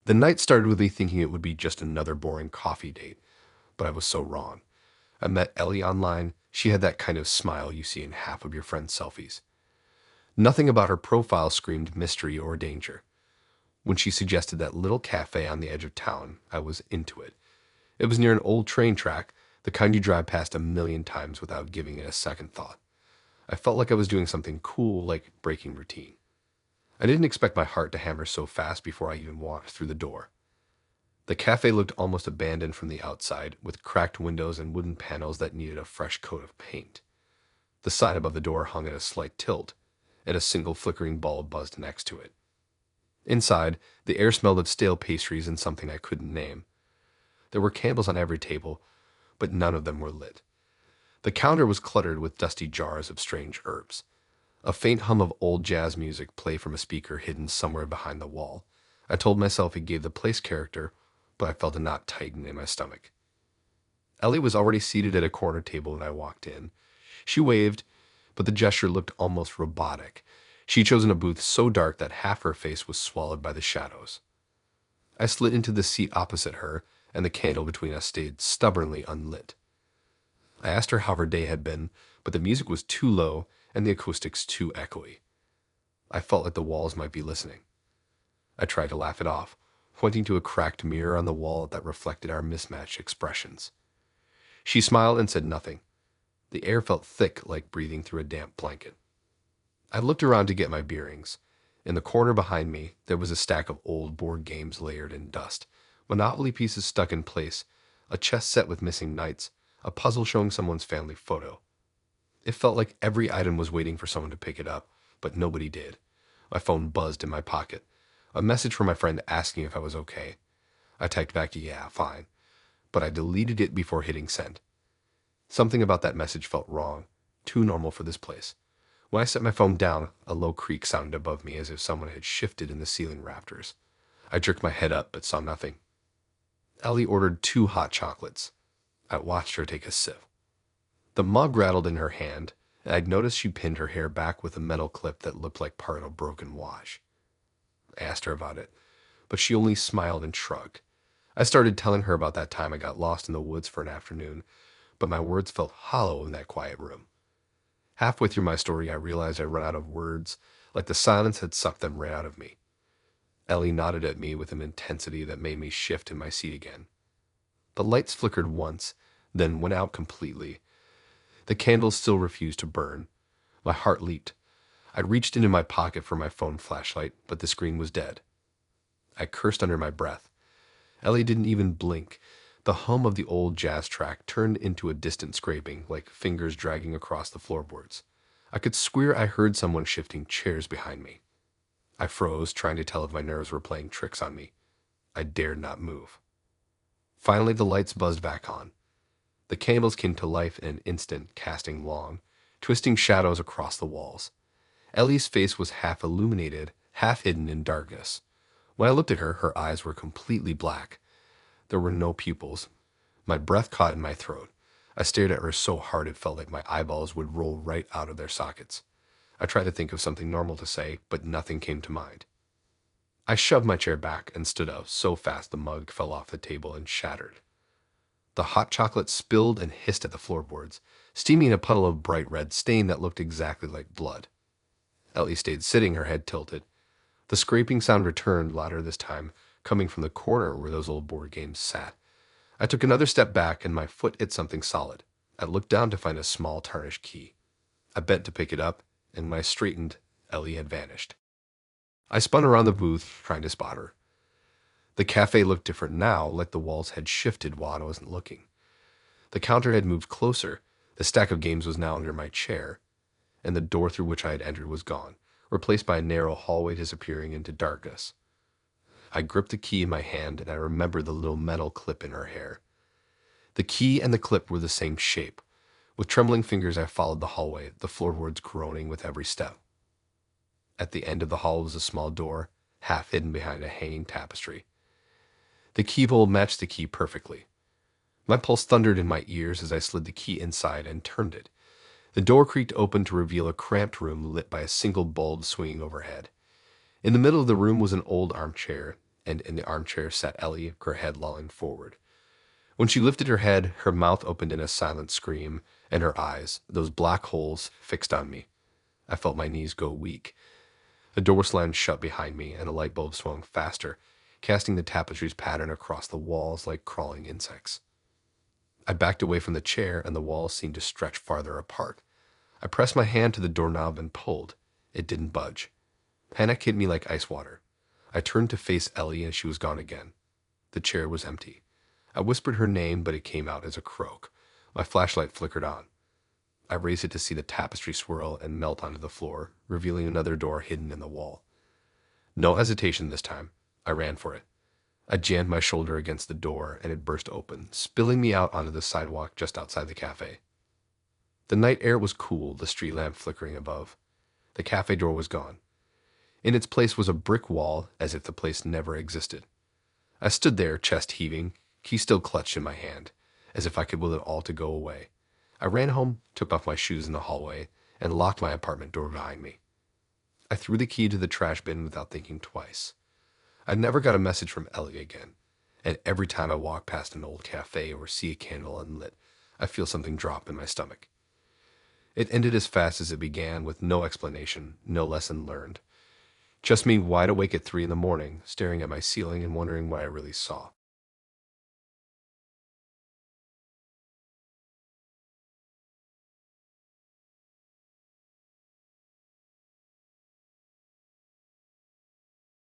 The night started with me thinking it would be just another boring coffee date, but I was so wrong. I met Ellie online. She had that kind of smile you see in half of your friends' selfies. Nothing about her profile screamed mystery or danger. When she suggested that little cafe on the edge of town, I was into it. It was near an old train track, the kind you drive past a million times without giving it a second thought. I felt like I was doing something cool, like breaking routine. I didn't expect my heart to hammer so fast before I even walked through the door. The cafe looked almost abandoned from the outside, with cracked windows and wooden panels that needed a fresh coat of paint. The sign above the door hung at a slight tilt, and a single flickering bulb buzzed next to it. Inside, the air smelled of stale pastries and something I couldn't name. There were candles on every table, but none of them were lit. The counter was cluttered with dusty jars of strange herbs. A faint hum of old jazz music played from a speaker hidden somewhere behind the wall. I told myself it gave the place character, but I felt a knot tighten in my stomach. Ellie was already seated at a corner table when I walked in. She waved, but the gesture looked almost robotic. She'd chosen a booth so dark that half her face was swallowed by the shadows. I slid into the seat opposite her, and the candle between us stayed stubbornly unlit. I asked her how her day had been, but the music was too low and the acoustics too echoey. I felt like the walls might be listening. I tried to laugh it off, pointing to a cracked mirror on the wall that reflected our mismatched expressions. She smiled and said nothing. The air felt thick, like breathing through a damp blanket. I looked around to get my bearings. In the corner behind me, there was a stack of old board games layered in dust, Monopoly pieces stuck in place, a chess set with missing knights, a puzzle showing someone's family photo. It felt like every item was waiting for someone to pick it up, but nobody did. My phone buzzed in my pocket. A message from my friend asking if I was okay. I typed back, yeah, fine, but I deleted it before hitting send. Something about that message felt wrong, too normal for this place. When I set my phone down, a low creak sounded above me as if someone had shifted in the ceiling rafters. I jerked my head up but saw nothing. Ellie ordered 2 hot chocolates. I watched her take a sip. The mug rattled in her hand, and I'd noticed she pinned her hair back with a metal clip that looked like part of a broken wash. I asked her about it, but she only smiled and shrugged. I started telling her about that time I got lost in the woods for an afternoon, but my words felt hollow in that quiet room. Halfway through my story, I realized I'd run out of words, like the silence had sucked them right out of me. Ellie nodded at me with an intensity that made me shift in my seat again. The lights flickered once, then went out completely. The candles still refused to burn. My heart leaped. I'd reached into my pocket for my phone flashlight, but the screen was dead. I cursed under my breath. Ellie didn't even blink. The hum of the old jazz track turned into a distant scraping, like fingers dragging across the floorboards. I could swear I heard someone shifting chairs behind me. I froze, trying to tell if my nerves were playing tricks on me. I dared not move. Finally, the lights buzzed back on. The candles came to life in an instant, casting long, twisting shadows across the walls. Ellie's face was half illuminated, half hidden in darkness. When I looked at her, her eyes were completely black. There were no pupils. My breath caught in my throat. I stared at her so hard it felt like my eyeballs would roll right out of their sockets. I tried to think of something normal to say, but nothing came to mind. I shoved my chair back and stood up so fast the mug fell off the table and shattered. The hot chocolate spilled and hissed at the floorboards, steaming in a puddle of bright red stain that looked exactly like blood. Ellie stayed sitting, her head tilted. The scraping sound returned, louder this time, coming from the corner where those old board games sat. I took another step back and my foot hit something solid. I looked down to find a small tarnished key. I bent to pick it up, and when I straightened, Ellie had vanished. I spun around the booth, trying to spot her. The cafe looked different now, like the walls had shifted while I wasn't looking. The counter had moved closer, the stack of games was now under my chair, and the door through which I had entered was gone, replaced by a narrow hallway disappearing into darkness. I gripped the key in my hand, and I remembered the little metal clip in her hair. The key and the clip were the same shape. With trembling fingers, I followed the hallway, the floorboards groaning with every step. At the end of the hall was a small door, half hidden behind a hanging tapestry. The keyhole matched the key perfectly. My pulse thundered in my ears as I slid the key inside and turned it. The door creaked open to reveal a cramped room lit by a single bulb swinging overhead. In the middle of the room was an old armchair, and in the armchair sat Ellie, her head lolling forward. When she lifted her head, her mouth opened in a silent scream, and her eyes, those black holes, fixed on me. I felt my knees go weak. The door slammed shut behind me, and a light bulb swung faster, casting the tapestry's pattern across the walls like crawling insects. I backed away from the chair, and the walls seemed to stretch farther apart. I pressed my hand to the doorknob and pulled. It didn't budge. Panic hit me like ice water. I turned to face Ellie, and she was gone again. The chair was empty. I whispered her name, but it came out as a croak. My flashlight flickered on. I raised it to see the tapestry swirl and melt onto the floor, revealing another door hidden in the wall. No hesitation this time. I ran for it. I jammed my shoulder against the door, and it burst open, spilling me out onto the sidewalk just outside the cafe. The night air was cool, the street lamp flickering above. The cafe door was gone. In its place was a brick wall, as if the place never existed. I stood there, chest heaving, key still clutched in my hand, as if I could will it all to go away. I ran home, took off my shoes in the hallway, and locked my apartment door behind me. I threw the key to the trash bin without thinking twice. I never got a message from Ellie again, and every time I walk past an old cafe or see a candle unlit, I feel something drop in my stomach. It ended as fast as it began, with no explanation, no lesson learned. Just me wide awake at 3 in the morning, staring at my ceiling and wondering what I really saw.